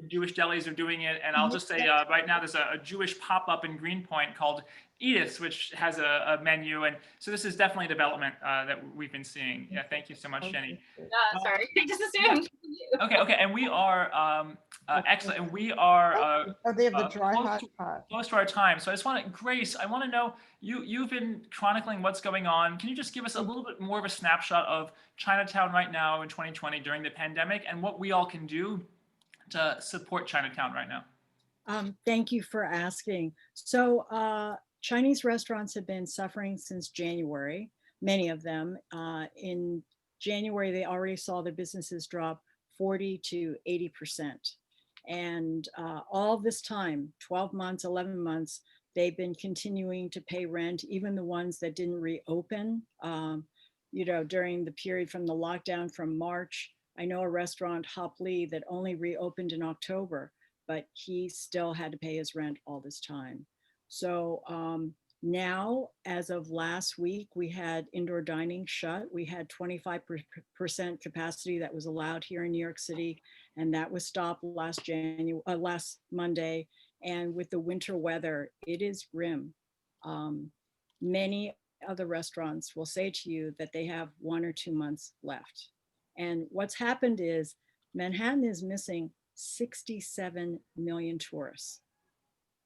Jewish delis are doing it. And I'll just say right now there's a Jewish pop-up in Greenpoint called Edith's, which has a menu, and so this is definitely a development that we've been seeing. Yeah, thank you so much, Jenny. Sorry, I just assumed. Okay, and we are excellent, and we are they have the dry hot pot. Close to our time. So I just want to, Grace, I want to know you've been chronicling what's going on. Can you just give us a little bit more of a snapshot of Chinatown right now in 2020 during the pandemic, and what we all can do to support Chinatown right now? Thank you for asking. So Chinese restaurants have been suffering since January, many of them. In January, they already saw their businesses drop 40 to 80%. And all this time, 12 months, 11 months, they've been continuing to pay rent, even the ones that didn't reopen, during the period from the lockdown from March. I know a restaurant, Hop Lee, that only reopened in October, but he still had to pay his rent all this time. So now, as of last week, we had indoor dining shut. We had 25% capacity that was allowed here in New York City, and that was stopped last Monday. And with the winter weather, it is grim. Many other restaurants will say to you that they have 1 or 2 months left. And what's happened is Manhattan is missing 67 million tourists.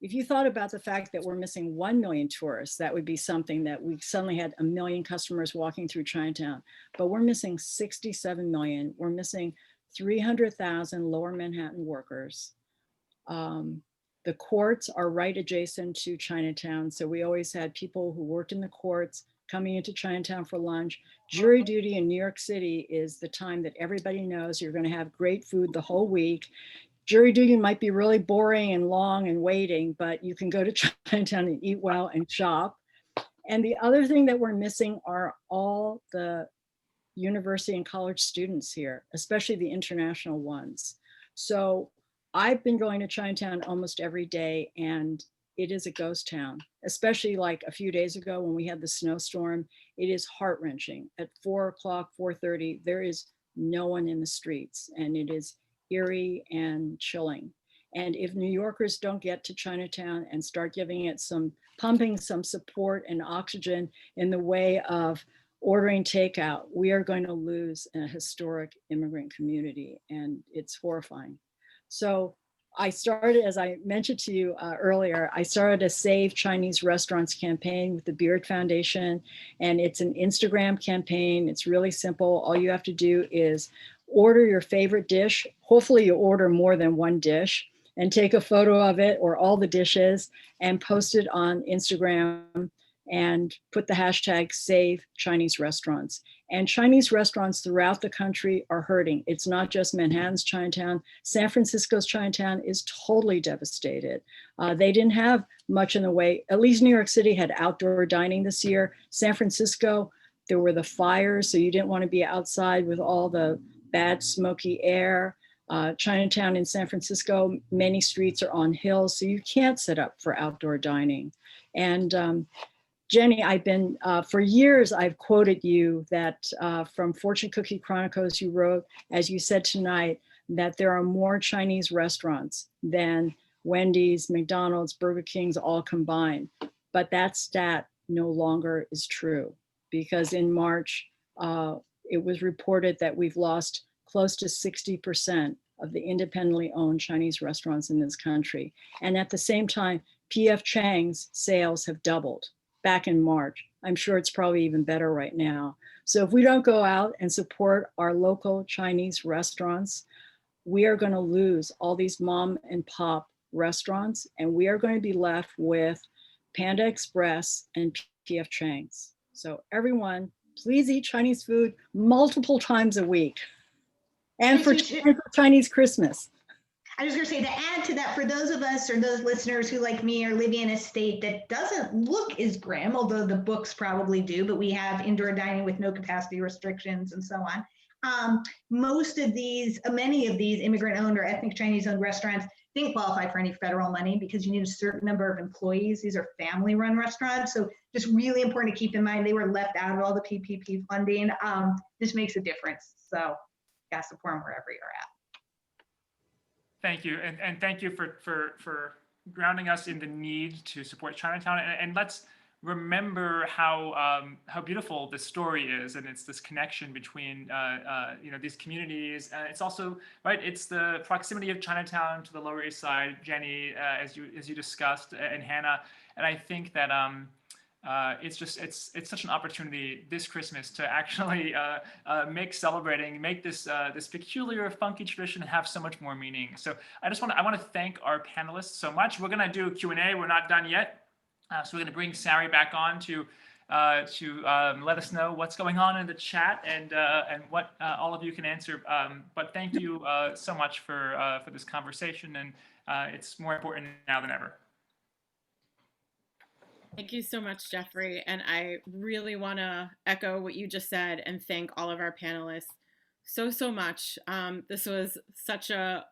If you thought about the fact that we're missing 1 million tourists, that would be something that we suddenly had 1 million customers walking through Chinatown, but we're missing 67 million. We're missing 300,000 lower Manhattan workers. The courts are right adjacent to Chinatown. So we always had people who worked in the courts coming into Chinatown for lunch. Jury duty in New York City is the time that everybody knows you're going to have great food the whole week. Jury duty might be really boring and long and waiting, but you can go to Chinatown and eat well and shop. And the other thing that we're missing are all the university and college students here, especially the international ones. So I've been going to Chinatown almost every day, and it is a ghost town, especially like a few days ago when we had the snowstorm. It is heart-wrenching. At 4 o'clock, 4:30, there is no one in the streets, and it is eerie and chilling. And if New Yorkers don't get to Chinatown and start giving it pumping some support and oxygen in the way of ordering takeout, we are going to lose a historic immigrant community, and it's horrifying. So I started, as I mentioned to you earlier, I started a Save Chinese Restaurants campaign with the Beard Foundation, and it's an Instagram campaign. It's really simple. All you have to do is order your favorite dish. Hopefully you order more than one dish, and take a photo of it or all the dishes and post it on Instagram and put the hashtag Save Chinese Restaurants. And Chinese restaurants throughout the country are hurting. It's not just Manhattan's Chinatown. San Francisco's Chinatown is totally devastated. They didn't have much in the way, at least New York City had outdoor dining this year. San Francisco, there were the fires, so you didn't want to be outside with all the bad smoky air. Chinatown in San Francisco, many streets are on hills, so you can't set up for outdoor dining. And Jenny, I've been, for years, I've quoted you that from Fortune Cookie Chronicles, you wrote, as you said tonight, that there are more Chinese restaurants than Wendy's, McDonald's, Burger King's all combined. But that stat no longer is true, because in March, it was reported that we've lost close to 60% of the independently owned Chinese restaurants in this country. And at the same time, P.F. Chang's sales have doubled back in March. I'm sure it's probably even better right now. So if we don't go out and support our local Chinese restaurants, we are going to lose all these mom and pop restaurants, and we are going to be left with Panda Express and P.F. Chang's. So everyone, please eat Chinese food multiple times a week. And for Chinese Christmas. I was going to say, to add to that, for those of us or those listeners who, like me, are living in a state that doesn't look as grim, although the books probably do, but we have indoor dining with no capacity restrictions and so on. Many of these immigrant-owned or ethnic Chinese-owned restaurants didn't qualify for any federal money because you need a certain number of employees. These are family-run restaurants, so just really important to keep in mind they were left out of all the PPP funding. This makes a difference, so gotta support them wherever you're at. Thank you, and thank you for grounding us in the need to support Chinatown, and let's remember how beautiful this story is, and it's this connection between these communities. It's also right. It's the proximity of Chinatown to the Lower East Side, Jenny, as you discussed, and Hannah. And I think that it's such an opportunity this Christmas to actually make this peculiar, funky tradition have so much more meaning. So I want to thank our panelists so much. We're gonna do a Q&A. We're not done yet. So we're going to bring Sari back on to let us know what's going on in the chat and what all of you can answer. But thank you so much for this conversation, and it's more important now than ever. Thank you so much, Jeffrey. And I really want to echo what you just said and thank all of our panelists so much. This was such a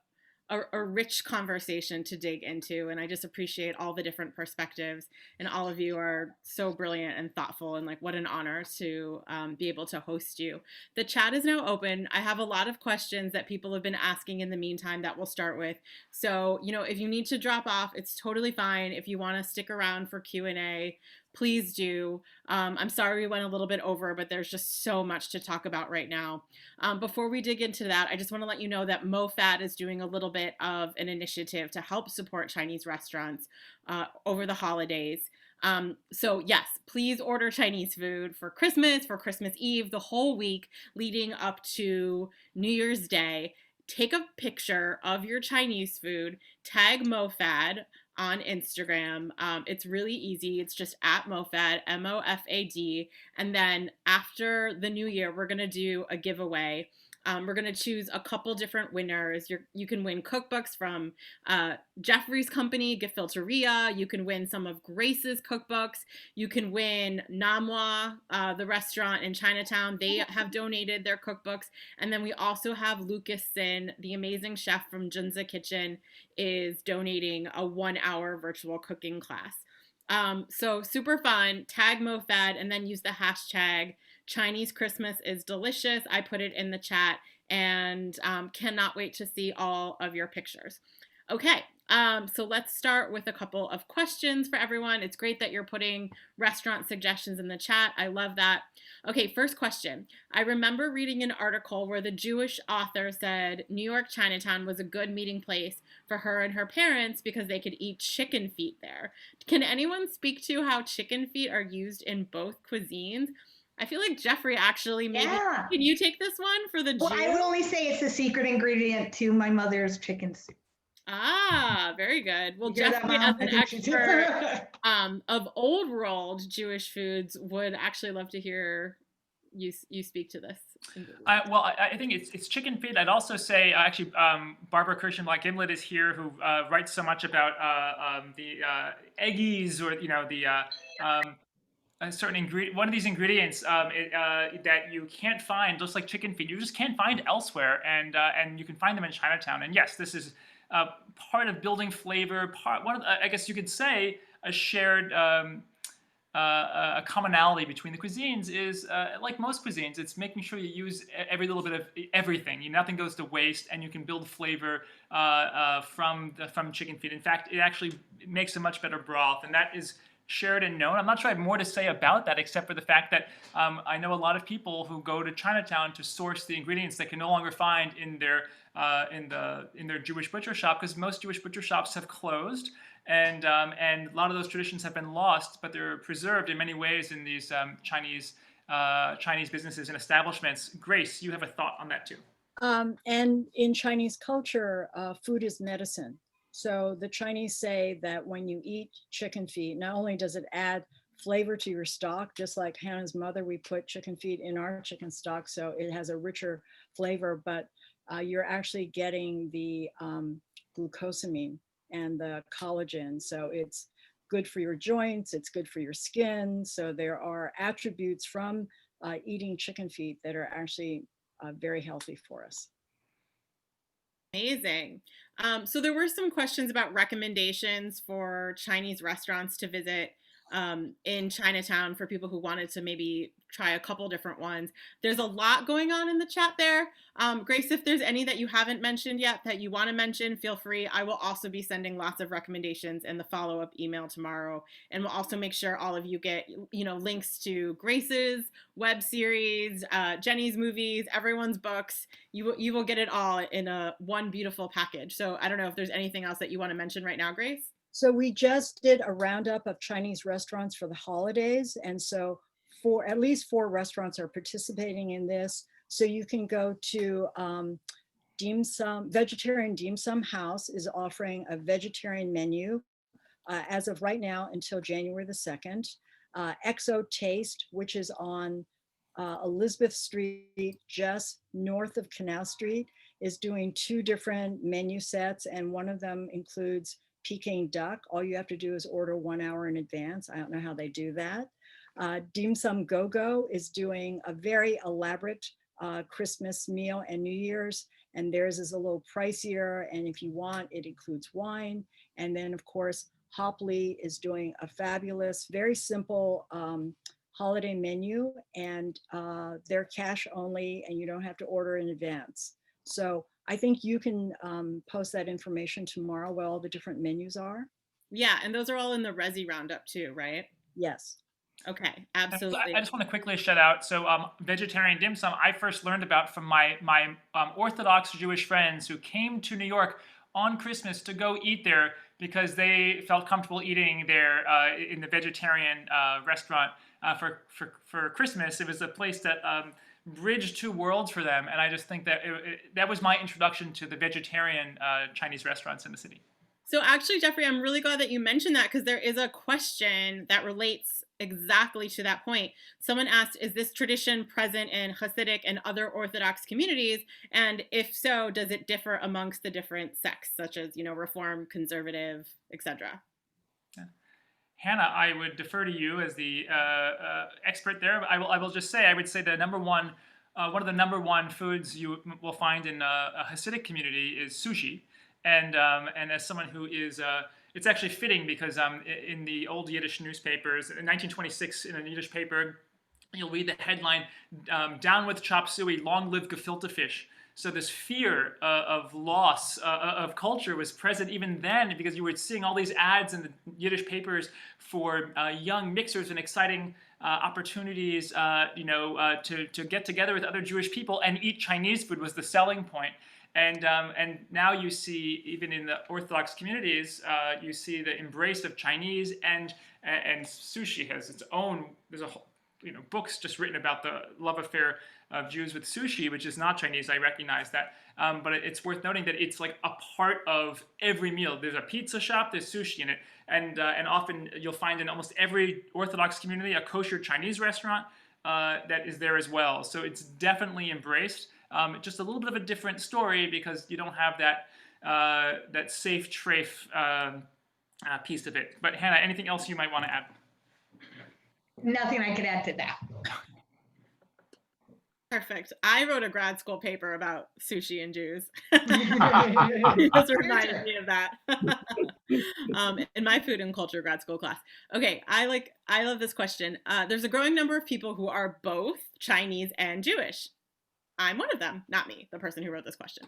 rich conversation to dig into, and I just appreciate all the different perspectives, and all of you are so brilliant and thoughtful, and like what an honor to be able to host you. The chat is now open. I have a lot of questions that people have been asking in the meantime that we'll start with. So, if you need to drop off, it's totally fine. If you want to stick around for Q&A, please do. I'm sorry we went a little bit over, but there's just so much to talk about right now. Before we dig into that, I just want to let you know that MOFAD is doing a little bit of an initiative to help support Chinese restaurants over the holidays. So yes, please order Chinese food for Christmas Eve, the whole week leading up to New Year's Day. Take a picture of your Chinese food, tag MOFAD on Instagram. It's really easy. It's just at MOFAD, MOFAD. And then after the new year, we're going to do a giveaway. We're going to choose a couple different winners. You can win cookbooks from Jeffrey's company, Gefilteria. You can win some of Grace's cookbooks. You can win Namwa, the restaurant in Chinatown. They have donated their cookbooks. And then we also have Lucas Sin, the amazing chef from Junza Kitchen, is donating a 1-hour virtual cooking class. So super fun. Tag MOFAD and then use the hashtag Chinese Christmas is delicious. I put it in the chat and cannot wait to see all of your pictures. Okay, so let's start with a couple of questions for everyone. It's great that you're putting restaurant suggestions in the chat. I love that. Okay, first question. I remember reading an article where the Jewish author said New York Chinatown was a good meeting place for her and her parents because they could eat chicken feet there. Can anyone speak to how chicken feet are used in both cuisines? I feel like Jeffrey actually maybe, can you take this one for the Jews? Well, I would only say it's the secret ingredient to my mother's chicken soup. Ah, very good. Well, Jeffrey, as an expert of old world Jewish foods, would actually love to hear you speak to this. Well, I think it's chicken feet. I'd also say actually Barbara Kirschenblatt-Gimlet is here, who writes so much about the eggies, or a certain ingredient. One of these ingredients that you can't find, just like chicken feet, you just can't find elsewhere, and you can find them in Chinatown. And yes, this is part of building flavor. I guess you could say a shared a commonality between the cuisines is, like most cuisines, it's making sure you use every little bit of everything. Nothing goes to waste, and you can build flavor from chicken feet. In fact, it actually makes a much better broth, and that is shared and known. I'm not sure I have more to say about that, except for the fact that I know a lot of people who go to Chinatown to source the ingredients they can no longer find in their Jewish butcher shop, because most Jewish butcher shops have closed. And a lot of those traditions have been lost, but they're preserved in many ways in these Chinese businesses and establishments. Grace, you have a thought on that too. And in Chinese culture, food is medicine. So the Chinese say that when you eat chicken feet, not only does it add flavor to your stock, just like Hannah's mother, we put chicken feet in our chicken stock, so it has a richer flavor, but you're actually getting the glucosamine and the collagen. So it's good for your joints, it's good for your skin. So there are attributes from eating chicken feet that are actually very healthy for us. Amazing. So there were some questions about recommendations for Chinese restaurants to visit in Chinatown for people who wanted to maybe try a couple different ones. There's a lot going on in the chat there. Grace, if there's any that you haven't mentioned yet that you want to mention, feel free. I will also be sending lots of recommendations in the follow-up email tomorrow. And we'll also make sure all of you get, links to Grace's web series, Jenny's movies, everyone's books. You will get it all in one beautiful package. So I don't know if there's anything else that you want to mention right now, Grace? So we just did a roundup of Chinese restaurants for the holidays. And so at least 4 restaurants are participating in this. So you can go to Vegetarian Dim Sum House is offering a vegetarian menu as of right now until January the 2nd. Exo Taste, which is on Elizabeth Street, just north of Canal Street, is doing 2 different menu sets, and one of them includes Peking duck. All you have to do is order 1 hour in advance. I don't know how they do that. Dim Sum Go-Go is doing a very elaborate Christmas meal and New Year's, and theirs is a little pricier, and if you want, it includes wine. And then of course, Hopley is doing a fabulous, very simple holiday menu, and they're cash only, and you don't have to order in advance. So I think you can post that information tomorrow, what all the different menus are. Yeah, and those are all in the Resi Roundup too, right? Yes. Okay, absolutely. I just want to quickly shout out. So vegetarian dim sum, I first learned about from my Orthodox Jewish friends who came to New York on Christmas to go eat there because they felt comfortable eating there in the vegetarian restaurant for Christmas. It was a place that bridged two worlds for them, and I just think that that was my introduction to the vegetarian Chinese restaurants in the city. So actually, Jeffrey, I'm really glad that you mentioned that, because there is a question that relates exactly to that point. Someone asked, is this tradition present in Hasidic and other Orthodox communities? And if so, does it differ amongst the different sects, such as, Reform, conservative, etc.? Hanna, I would defer to you as the expert there. I will just say, I would say the number one, one of the number one foods you will find in a Hasidic community is sushi. And as someone who is, it's actually fitting because in the old Yiddish newspapers, in 1926, in a Yiddish paper, you'll read the headline, "Down with chop suey, long live gefilte fish." So this fear of loss of culture was present even then, because you were seeing all these ads in the Yiddish papers for young mixers and exciting opportunities, to get together with other Jewish people and eat Chinese food was the selling point. And now you see, even in the Orthodox communities, you see the embrace of Chinese, and sushi has its own. There's a whole, books just written about the love affair of Jews with sushi, which is not Chinese. I recognize that, but it's worth noting that it's like a part of every meal. There's a pizza shop, there's sushi in it, and often you'll find in almost every Orthodox community a kosher Chinese restaurant that is there as well. So it's definitely embraced. Just a little bit of a different story because you don't have that safe trafe piece of it. But Hanna, anything else you might want to add? Nothing I could add to that. Perfect. I wrote a grad school paper about sushi and Jews. You just reminded me of that. In my food and culture grad school class. Okay, I love this question. There's a growing number of people who are both Chinese and Jewish. I'm one of them, not me, the person who wrote this question.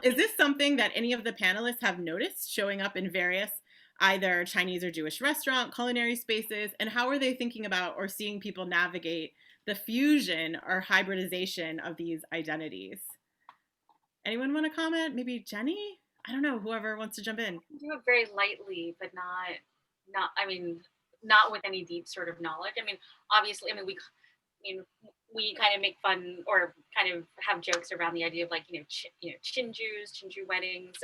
Is this something that any of the panelists have noticed showing up in various either Chinese or Jewish restaurant, culinary spaces? And how are they thinking about or seeing people navigate the fusion or hybridization of these identities? Anyone want to comment? Maybe Jenny? I don't know, whoever wants to jump in. Do it very lightly, but not with any deep sort of knowledge. Obviously, we kind of make fun or kind of have jokes around the idea of Chinju weddings.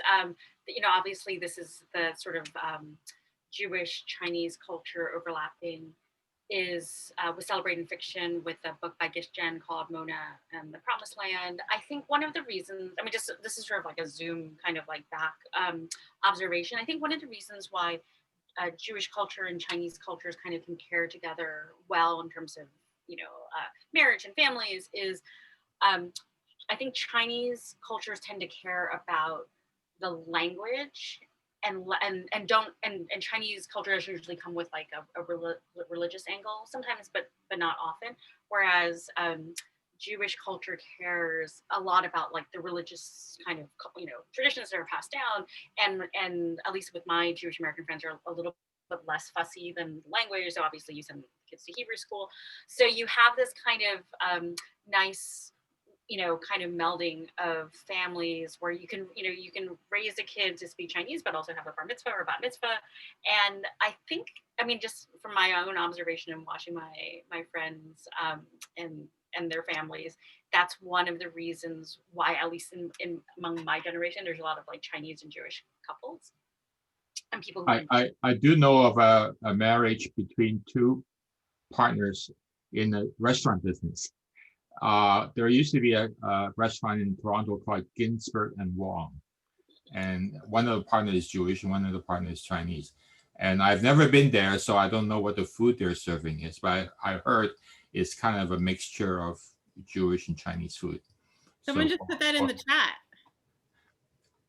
Obviously this is the sort of Jewish Chinese culture overlapping is was celebrated in fiction with a book by Jen called Mona and the Promised Land. I think one of the reasons, this is sort of like a Zoom kind of like back observation. I think one of the reasons why Jewish culture and Chinese cultures kind of can pair together well in terms of marriage and families is I think Chinese cultures tend to care about the language and Chinese cultures usually come with like a religious angle sometimes, but not often. Whereas Jewish culture cares a lot about like the religious kind of traditions that are passed down, and at least with my Jewish American friends are a little bit less fussy than language. So obviously you send kids to Hebrew school, so you have this kind of nice kind of melding of families where you can raise a kid to speak Chinese but also have a bar mitzvah or bat mitzvah. And I think just from my own observation and watching my friends and their families, that's one of the reasons why, at least in among my generation, there's a lot of like Chinese and Jewish couples and people who I do know of a marriage between two partners in the restaurant business. There used to be a restaurant in Toronto called Ginsberg and Wong, and one of the partners is Jewish and one of the partners is Chinese. And I've never been there, so I don't know what the food they're serving is, but I heard it's kind of a mixture of Jewish and Chinese food. Someone just put that in the chat.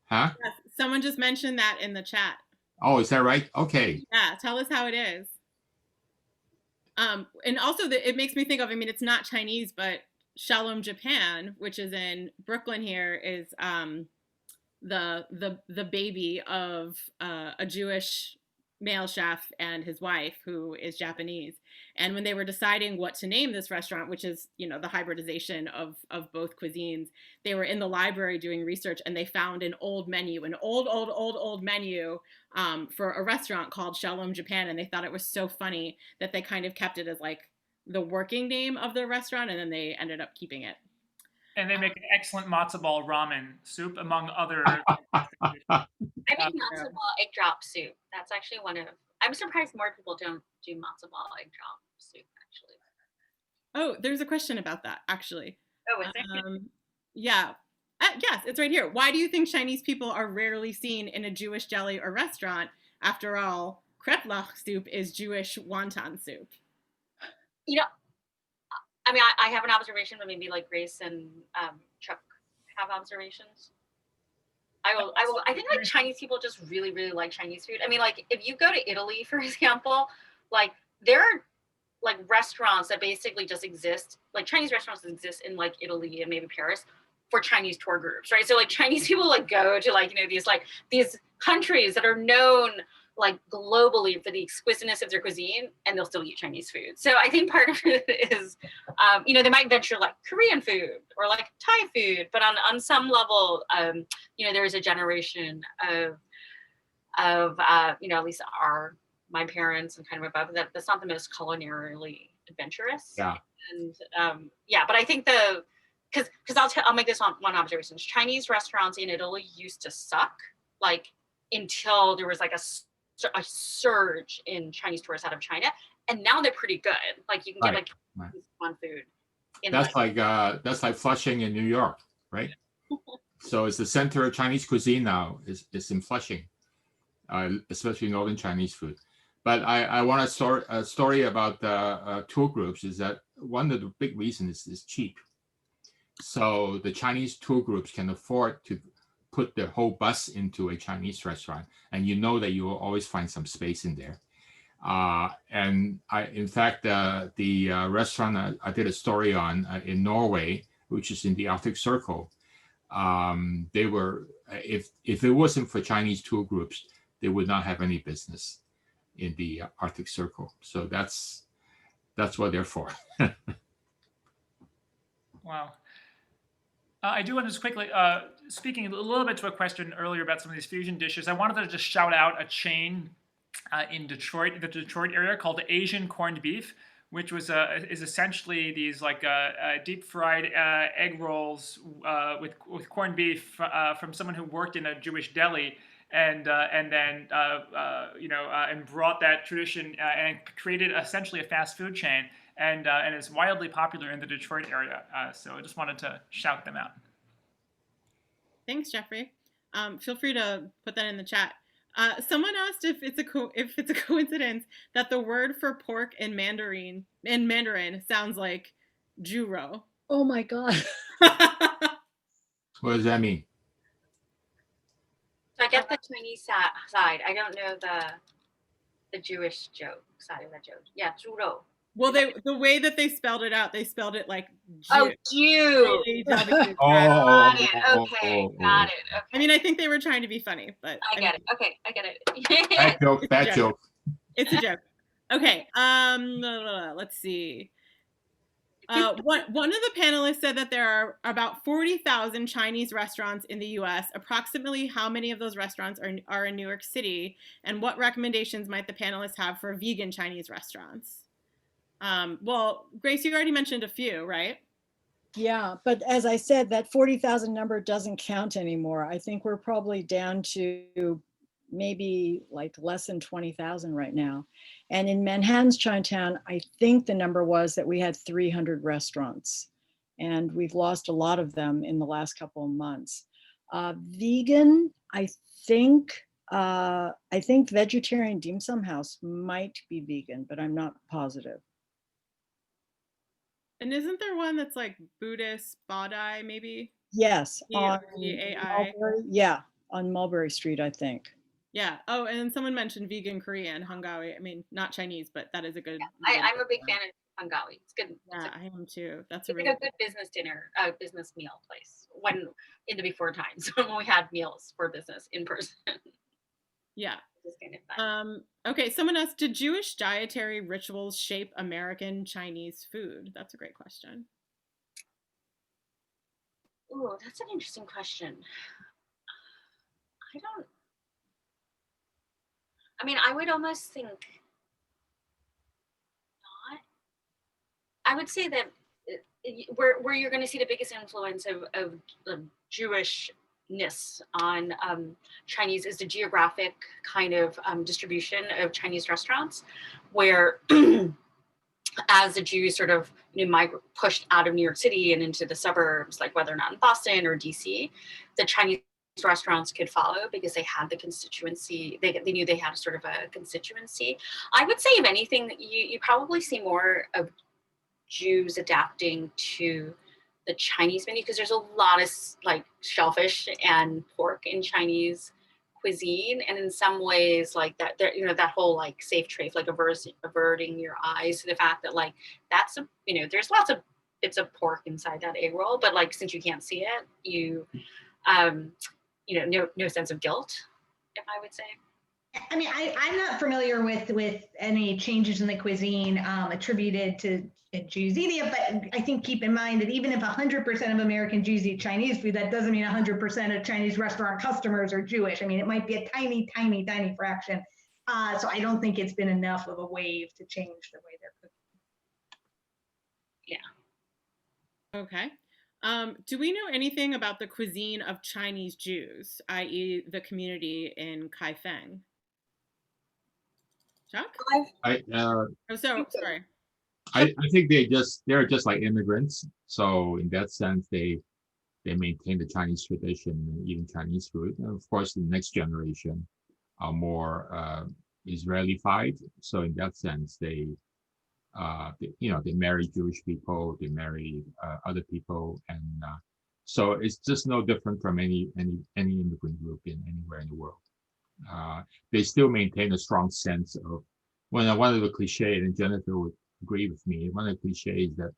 Huh? Yes, someone just mentioned that in the chat. Oh, is that right? Okay. Yeah, tell us how it is. And also it makes me think of, it's not Chinese, but Shalom Japan, which is in Brooklyn here, is the baby of a Jewish male chef and his wife, who is Japanese. And when they were deciding what to name this restaurant, which is, you know, the hybridization of both cuisines, they were in the library doing research, and they found an old menu, an old menu for a restaurant called Shalom Japan. And they thought it was so funny that they kind of kept it as like the working name of the restaurant, and then they ended up keeping it. And they make an excellent matzo ball ramen soup, among other. I make matzo ball egg drop soup. That's actually one of. I'm surprised more people don't do matzo ball egg drop soup. Actually. Oh, there's a question about that, actually. Oh, is there? Yeah. Yes, it's right here. Why do you think Chinese people are rarely seen in a Jewish deli or restaurant? After all, kreplach soup is Jewish wonton soup. You know, I mean, I have an observation, but maybe like Grace and Cheuk have observations. I think like Chinese people just really, really like Chinese food. I mean, like if you go to Italy, for example, like there are like restaurants that basically just exist, like Chinese restaurants that exist in like Italy and maybe Paris for Chinese tour groups, right? So like Chinese people like go to like, you know, these countries that are known like globally for the exquisiteness of their cuisine, and they'll still eat Chinese food. So I think part of it is, you know, they might venture like Korean food or like Thai food, but on some level, you know, there is a generation of you know, at least my parents and kind of above that's not the most culinarily adventurous. Yeah. And yeah, but I think because I'll make this one observation. Chinese restaurants in Italy used to suck, like until there was like a surge in Chinese tourists out of China, and now they're pretty good. Like you can get one food. That's like Flushing in New York, right? So it's the center of Chinese cuisine now. Is in Flushing, especially Northern Chinese food. But I want to start a story about tour groups. Is that one of the big reasons is cheap. So the Chinese tour groups can afford to put the whole bus into a Chinese restaurant, and you know that you will always find some space in there. And in fact, the restaurant I did a story on in Norway, which is in the Arctic Circle, they were, if it wasn't for Chinese tour groups, they would not have any business in the Arctic Circle. So that's what they're for. Wow. I do want to just quickly, speaking a little bit to a question earlier about some of these fusion dishes, I wanted to just shout out a chain in Detroit, the Detroit area, called Asian Corned Beef, which is essentially these like deep fried egg rolls with corned beef from someone who worked in a Jewish deli, and then you know, and brought that tradition and created essentially a fast food chain. And it's wildly popular in the Detroit area. So I just wanted to shout them out. Thanks, Jeffrey. Feel free to put that in the chat. Someone asked if it's a coincidence that the word for pork in Mandarin sounds like juro. Oh my God. What does that mean? So I get the Chinese side. I don't know the Jewish joke side of that joke. Yeah, zhuro. Well, the way that they spelled it out, they spelled it like Jew. Oh, Jew. Got it. Okay, got it. Okay. I mean, I think they were trying to be funny, but I get it. Okay, I get it. Bad joke. It's a joke. Okay. Let's see. One of the panelists said that there are about 40,000 Chinese restaurants in the U.S. Approximately how many of those restaurants are in New York City? And what recommendations might the panelists have for vegan Chinese restaurants? Well, Grace, you already mentioned a few, right? Yeah, but as I said, that 40,000 number doesn't count anymore. I think we're probably down to maybe like less than 20,000 right now. And in Manhattan's Chinatown, I think the number was that we had 300 restaurants, and we've lost a lot of them in the last couple of months. Vegan, I think Vegetarian Dim Sum House might be vegan, but I'm not positive. And isn't there one that's like Buddhist Badai, maybe? Yes. On Mulberry Street, I think. Yeah. Oh, and then someone mentioned vegan Korean, Hangawi. I mean, not Chinese, but that is a good. Yeah, I'm a big fan of Hangawi. It's good. Yeah, I am too. That's a good business dinner, business meal place. When in the before times when we had meals for business in person. Yeah. Which is kind of fun. Okay, someone asked, did Jewish dietary rituals shape American Chinese food? That's a great question. Ooh, that's an interesting question. I would almost think not. I would say that where you're going to see the biggest influence of Jewishness on Chinese is the geographic kind of distribution of Chinese restaurants, where as the Jews sort of pushed out of New York City and into the suburbs, like whether or not in Boston or DC, the Chinese restaurants could follow because they had the constituency. They knew they had sort of a constituency. I would say, if anything, you probably see more of Jews adapting to the Chinese menu, because there's a lot of like shellfish and pork in Chinese cuisine, and in some ways like that, that whole like safe trade, like averting your eyes to the fact that like that's there's lots of bits of pork inside that egg roll, but like since you can't see it, you no sense of guilt, if I would say. I mean, I'm not familiar with any changes in the cuisine attributed to Jews either, but I think keep in mind that even if 100% of American Jews eat Chinese food, that doesn't mean 100% of Chinese restaurant customers are Jewish. I mean, it might be a tiny, tiny, tiny fraction. So I don't think it's been enough of a wave to change the way they're cooking. Yeah. Okay. Do we know anything about the cuisine of Chinese Jews, i.e. the community in Kaifeng? Chuck? Sorry. I think they're just like immigrants. So in that sense, they maintain the Chinese tradition, eating Chinese food. And of course, the next generation are more Israeli-fied. So in that sense, they marry Jewish people, they marry other people, and so it's just no different from any immigrant group anywhere in the world. They still maintain a strong sense of, one of the cliches, and Jennifer would agree with me, one of the cliches that,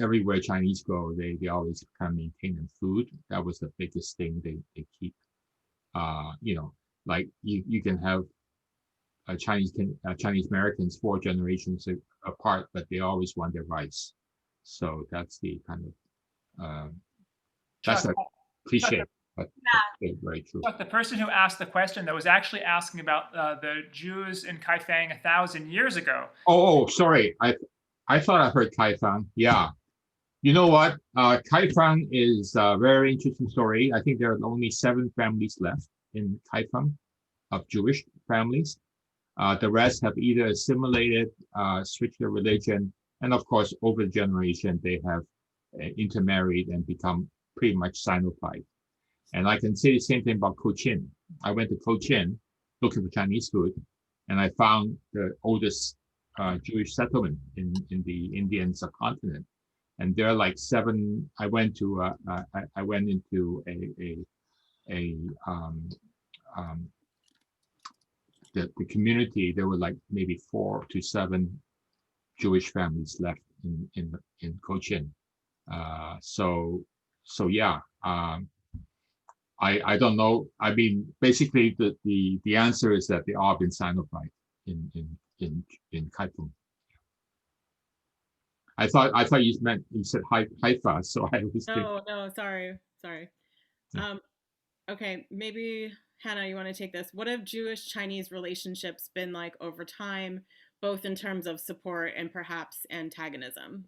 everywhere Chinese go, they always kind of maintain their food. That was the biggest thing they keep. Like you can have Chinese Americans 4 generations apart, but they always want their rice. So that's the kind of that's a cliche. But very true. But the person who asked the question that was actually asking about the Jews in Kaifeng 1,000 years ago. Oh, sorry. I thought I heard Kaifeng. Yeah. You know what? Kaifeng is a very interesting story. I think there are only 7 families left in Kaifeng of Jewish families. The rest have either assimilated, switched their religion, and of course, over the generation, they have intermarried and become pretty much Sinophile. And I can say the same thing about Cochin. I went to Cochin looking for Chinese food, and I found the oldest Jewish settlement in the Indian subcontinent. And there are like 7. I went into the community. There were like maybe 4 to 7 Jewish families left in Cochin. So yeah. I don't know. I mean, basically, the answer is that they all been Sinophile in Kaifeng. I thought you said Haifa, so I was No, sorry. Okay, maybe Hanna, you want to take this? What have Jewish-Chinese relationships been like over time, both in terms of support and perhaps antagonism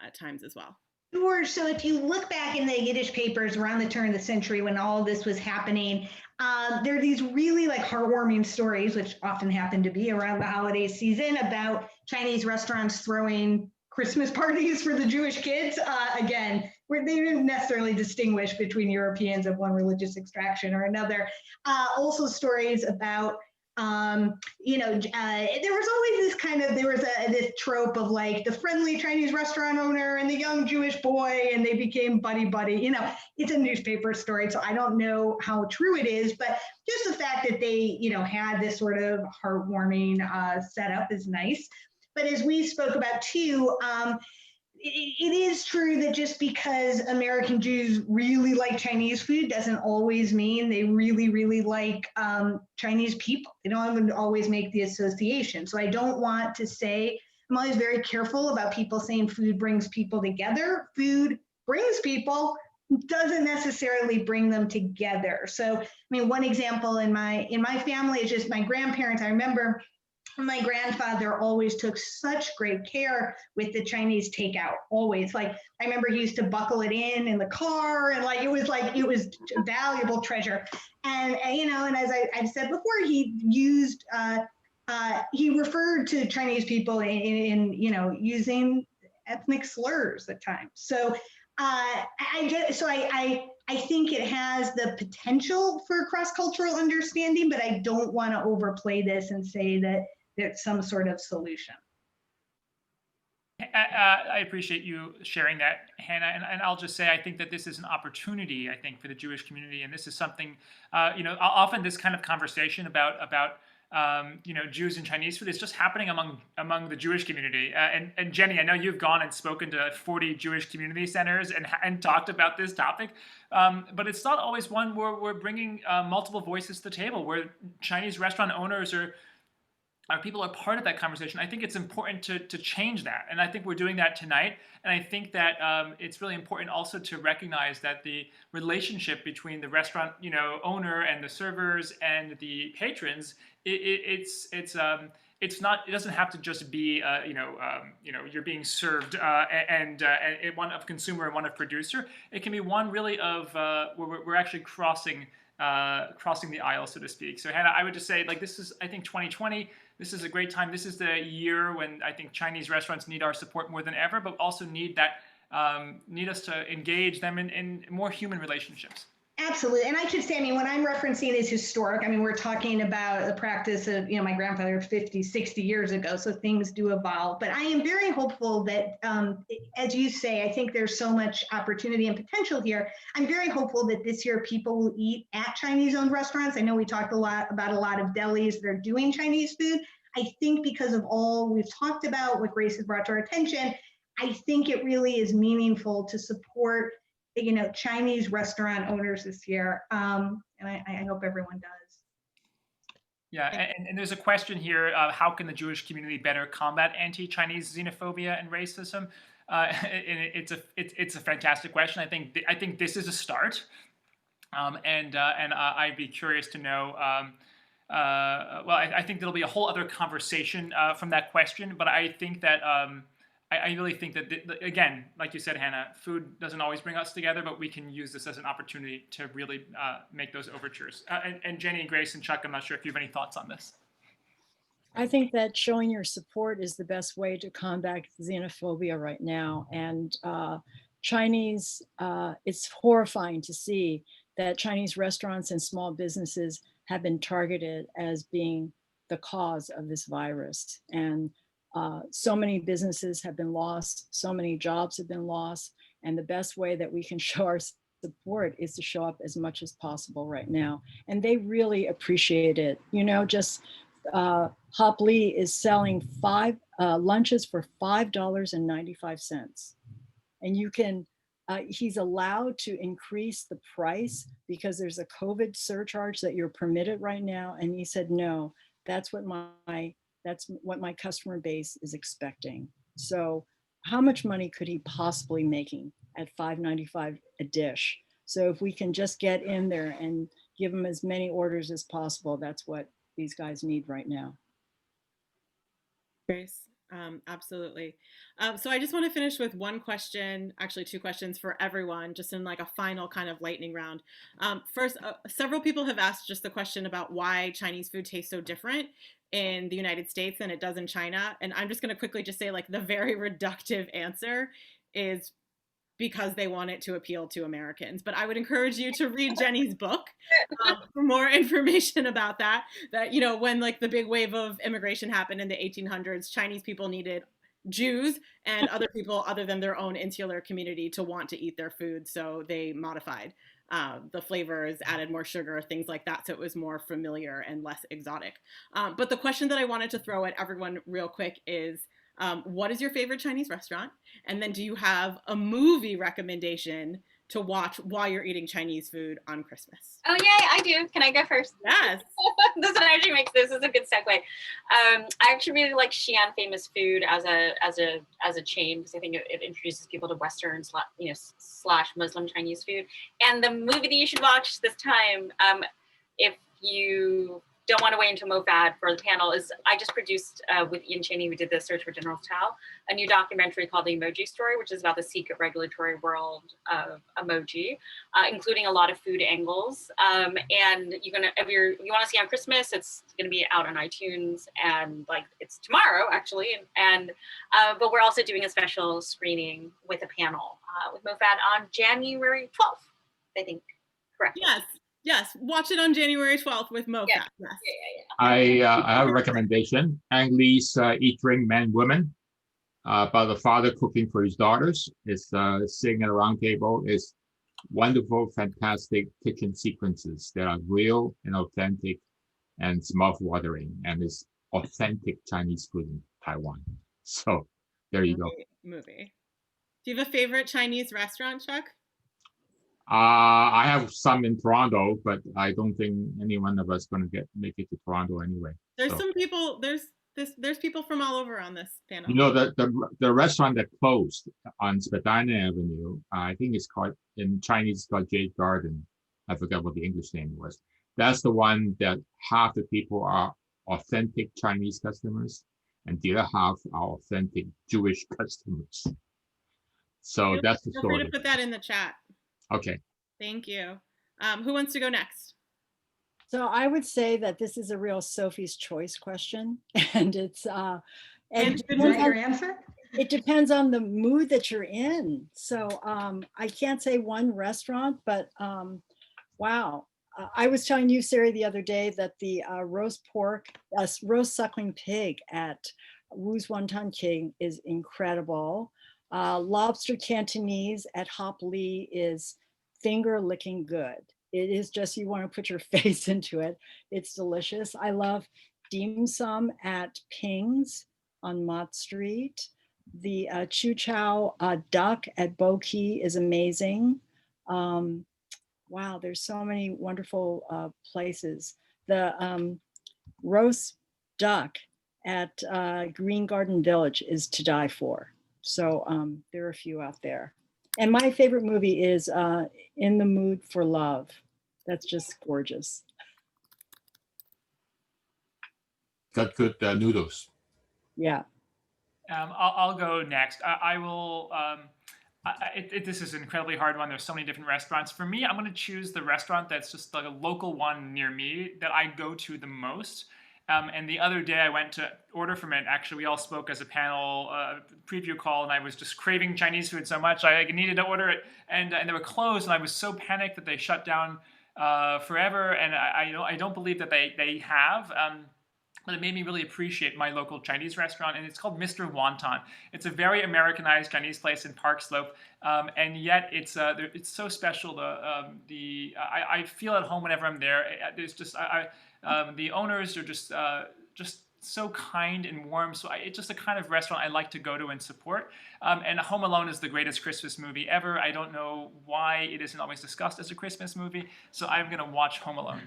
at times as well? Sure. So if you look back in the Yiddish papers around the turn of the century when all of this was happening, there are these really like heartwarming stories, which often happen to be around the holiday season, about Chinese restaurants throwing Christmas parties for the Jewish kids. Again, where they didn't necessarily distinguish between Europeans of one religious extraction or another. Also stories about there was always this trope of like the friendly Chinese restaurant owner and the young Jewish boy, and they became buddy. It's a newspaper story, so I don't know how true it is, but just the fact that they, had this sort of heartwarming setup is nice. But as we spoke about too, it is true that just because American Jews really like Chinese food doesn't always mean they really, really like Chinese people. They don't even always make the association. So I don't want to say, I'm always very careful about people saying food brings people together. Food brings people, doesn't necessarily bring them together. So, I mean, one example in my family is just my grandparents. I remember my grandfather always took such great care with the Chinese takeout, always. Like, I remember he used to buckle it in the car, and it was a valuable treasure. And and as I've said before, he used, he referred to Chinese people in using ethnic slurs at times. So I think it has the potential for cross-cultural understanding, but I don't want to overplay this and say that there's some sort of solution. I appreciate you sharing that, Hannah, and I'll just say I think that this is an opportunity, I think, for the Jewish community, and this is something, often this kind of conversation about Jews and Chinese food is just happening among the Jewish community. And Jenny, I know you've gone and spoken to 40 Jewish community centers and talked about this topic, but it's not always one where we're bringing multiple voices to the table, where Chinese restaurant owners or people are part of that conversation. I think it's important to change that. And I think we're doing that tonight. And I think that it's really important also to recognize that the relationship between the restaurant owner and the servers and the patrons, it doesn't have to just be you're being served and one of consumer and one of producer. It can be one really of where we're actually crossing the aisle, so to speak. So Hannah, I would just say, this is, I think, 2020. This is a great time. This is the year when I think Chinese restaurants need our support more than ever, but also need us to engage them in more human relationships. Absolutely. And I should say, when I'm referencing is historic, we're talking about the practice of, my grandfather 50, 60 years ago. So things do evolve. But I am very hopeful that, as you say, I think there's so much opportunity and potential here. I'm very hopeful that this year people will eat at Chinese-owned restaurants. I know we talked about a lot of delis that are doing Chinese food. I think because of all we've talked about, what Grace has brought to our attention, I think it really is meaningful to support Chinese restaurant owners this year. And I hope everyone does. Yeah, and there's a question here, how can the Jewish community better combat anti-Chinese xenophobia and racism? It's a fantastic question. I think this is a start. And I'd be curious to know, I think there'll be a whole other conversation from that question, but I think that I really think that, again, like you said, Hannah, food doesn't always bring us together, but we can use this as an opportunity to really make those overtures. And Jenny, Grace, and Cheuk, I'm not sure if you have any thoughts on this. I think that showing your support is the best way to combat xenophobia right now. And Chinese, it's horrifying to see that Chinese restaurants and small businesses have been targeted as being the cause of this virus. And so many businesses have been lost, so many jobs have been lost, and the best way that we can show our support is to show up as much as possible right now. And they really appreciate it. Just Hop Lee is selling 5 lunches for $5.95. And you can, he's allowed to increase the price because there's a COVID surcharge that you're permitted right now. And he said, no, that's what my customer base is expecting. So how much money could he possibly making at $5.95 a dish? So if we can just get in there and give them as many orders as possible, that's what these guys need right now. Grace, absolutely. So I just want to finish with one question, actually 2 questions for everyone, just in a final kind of lightning round. First, several people have asked just the question about why Chinese food tastes so different in the United States than it does in China. And I'm just going to quickly just say the very reductive answer is because they want it to appeal to Americans. But I would encourage you to read Jenny's book for more information about that. That, when the big wave of immigration happened in the 1800s, Chinese people needed Jews and other people other than their own insular community to want to eat their food. So they modified the flavors, added more sugar, things like that. So it was more familiar and less exotic. But the question that I wanted to throw at everyone real quick is, What is your favorite Chinese restaurant? And then do you have a movie recommendation to watch while you're eating Chinese food on Christmas? Oh, yay, I do. Can I go first? Yes. This one actually makes this is a good segue. I actually really like Xi'an Famous Food as a chain because I think it introduces people to Western slash Muslim Chinese food. And the movie that you should watch this time, if you don't want to wait until MOFAD for the panel, is I just produced with Ian Cheney, who did the Search for General Tao, a new documentary called The Emoji Story, which is about the secret regulatory world of emoji, including a lot of food angles. And if you want to see on Christmas, it's going to be out on iTunes, and like it's tomorrow actually. But we're also doing a special screening with a panel with MOFAD on January 12th, I think. Correct. Yes, watch it on January 12th with MOFAD. Yeah. Yes. Yeah. I have a recommendation. Ang Lee's Eat, Drink, Men, Women, about a father cooking for his daughters. It's sitting at a round table. It's wonderful, fantastic kitchen sequences that are real and authentic, and it's mouth-watering, and it's authentic Chinese food in Taiwan. So there you go. Movie. Do you have a favorite Chinese restaurant, Cheuk? I have some in Toronto, but I don't think any one of us going to make it to Toronto anyway. There's some people. There's people from all over on this panel. You know, the restaurant that closed on Spadina Avenue, I think it's called, in Chinese, it's called Jade Garden. I forgot what the English name was. That's the one that half the people are authentic Chinese customers, and the other half are authentic Jewish customers. So that's the story. Feel free to put that in the chat. Okay. Thank you. Who wants to go next? So I would say that this is a real Sophie's choice question, and it's and your answer? It depends on the mood that you're in. So I can't say one restaurant, but wow. I was telling you, Sarah, the other day that the roast suckling pig at Wu's Wonton King is incredible. Lobster Cantonese at Hop Lee is finger licking good. It is just, you want to put your face into it. It's delicious. I love dim sum at Ping's on Mott Street. The Chu Chow duck at Bo Key is amazing. Wow, there's so many wonderful places. The roast duck at Green Garden Village is to die for. So there are a few out there. And my favorite movie is In the Mood for Love. That's just gorgeous. Got good noodles. Yeah. I'll go next. I will. This is an incredibly hard one. There's so many different restaurants. For me, I'm going to choose the restaurant that's just like a local one near me that I go to the most. And the other day I went to order from it. Actually, we all spoke as a panel preview call, and I was just craving Chinese food so much I needed to order it, and they were closed, and I was so panicked that they shut down forever. And I don't believe that they have. But it made me really appreciate my local Chinese restaurant, and it's called Mr. Wonton. It's a very Americanized Chinese place in Park Slope, and yet it's so special. I feel at home whenever I'm there. There's just the owners are just so kind and warm. So it's just the kind of restaurant I like to go to and support. And Home Alone is the greatest Christmas movie ever. I don't know why it isn't always discussed as a Christmas movie. So I'm going to watch Home Alone.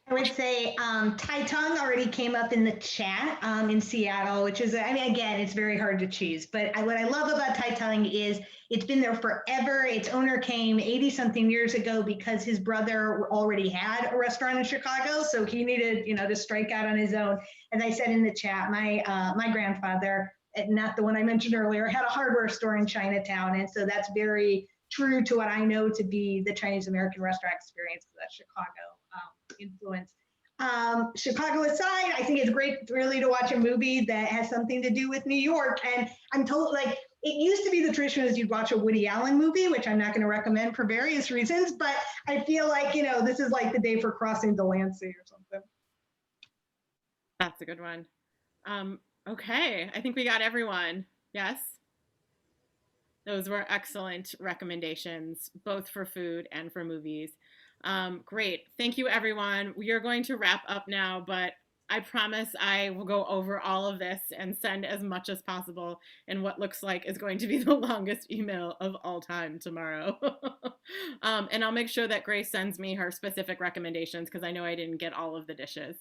I would say Tai Tung already came up in the chat in Seattle, which is, I mean, again, it's very hard to choose. But what I love about Tai Tung is it's been there forever. Its owner came 80-something years ago because his brother already had a restaurant in Chicago. So he needed, to strike out on his own. As I said in the chat, my grandfather, not the one I mentioned earlier, had a hardware store in Chinatown. And so that's very true to what I know to be the Chinese American restaurant experience of that Chicago influence. Chicago aside, I think it's great really to watch a movie that has something to do with New York. And I'm told, like, it used to be the tradition is you'd watch a Woody Allen movie, which I'm not going to recommend for various reasons, but I feel like, this is like the day for Crossing Delancey or something. That's a good one. Okay, I think we got everyone. Yes? Those were excellent recommendations, both for food and for movies. Great. Thank you, everyone. We are going to wrap up now, but I promise I will go over all of this and send as much as possible in what looks like is going to be the longest email of all time tomorrow. And I'll make sure that Grace sends me her specific recommendations because I know I didn't get all of the dishes.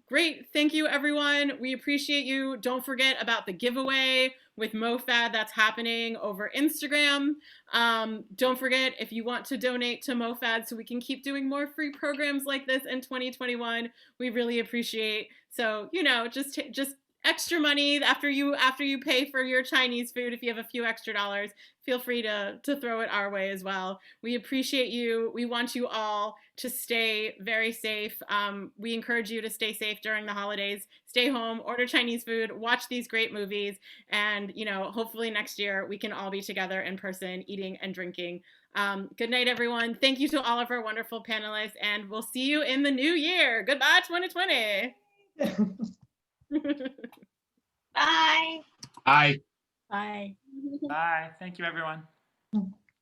Great. Thank you, everyone. We appreciate you. Don't forget about the giveaway with MOFAD that's happening over Instagram. Don't forget, if you want to donate to MOFAD so we can keep doing more free programs like this in 2021, we really appreciate. So, you know, just extra money after you pay for your Chinese food. If you have a few extra dollars, feel free to throw it our way as well. We appreciate you. We want you all to stay very safe. We encourage you to stay safe during the holidays. Stay home, order Chinese food, watch these great movies, and, you know, hopefully next year we can all be together in person eating and drinking. Good night, everyone. Thank you to all of our wonderful panelists, and we'll see you in the new year. Goodbye, 2020. Bye. Bye. Bye. Bye. Thank you, everyone.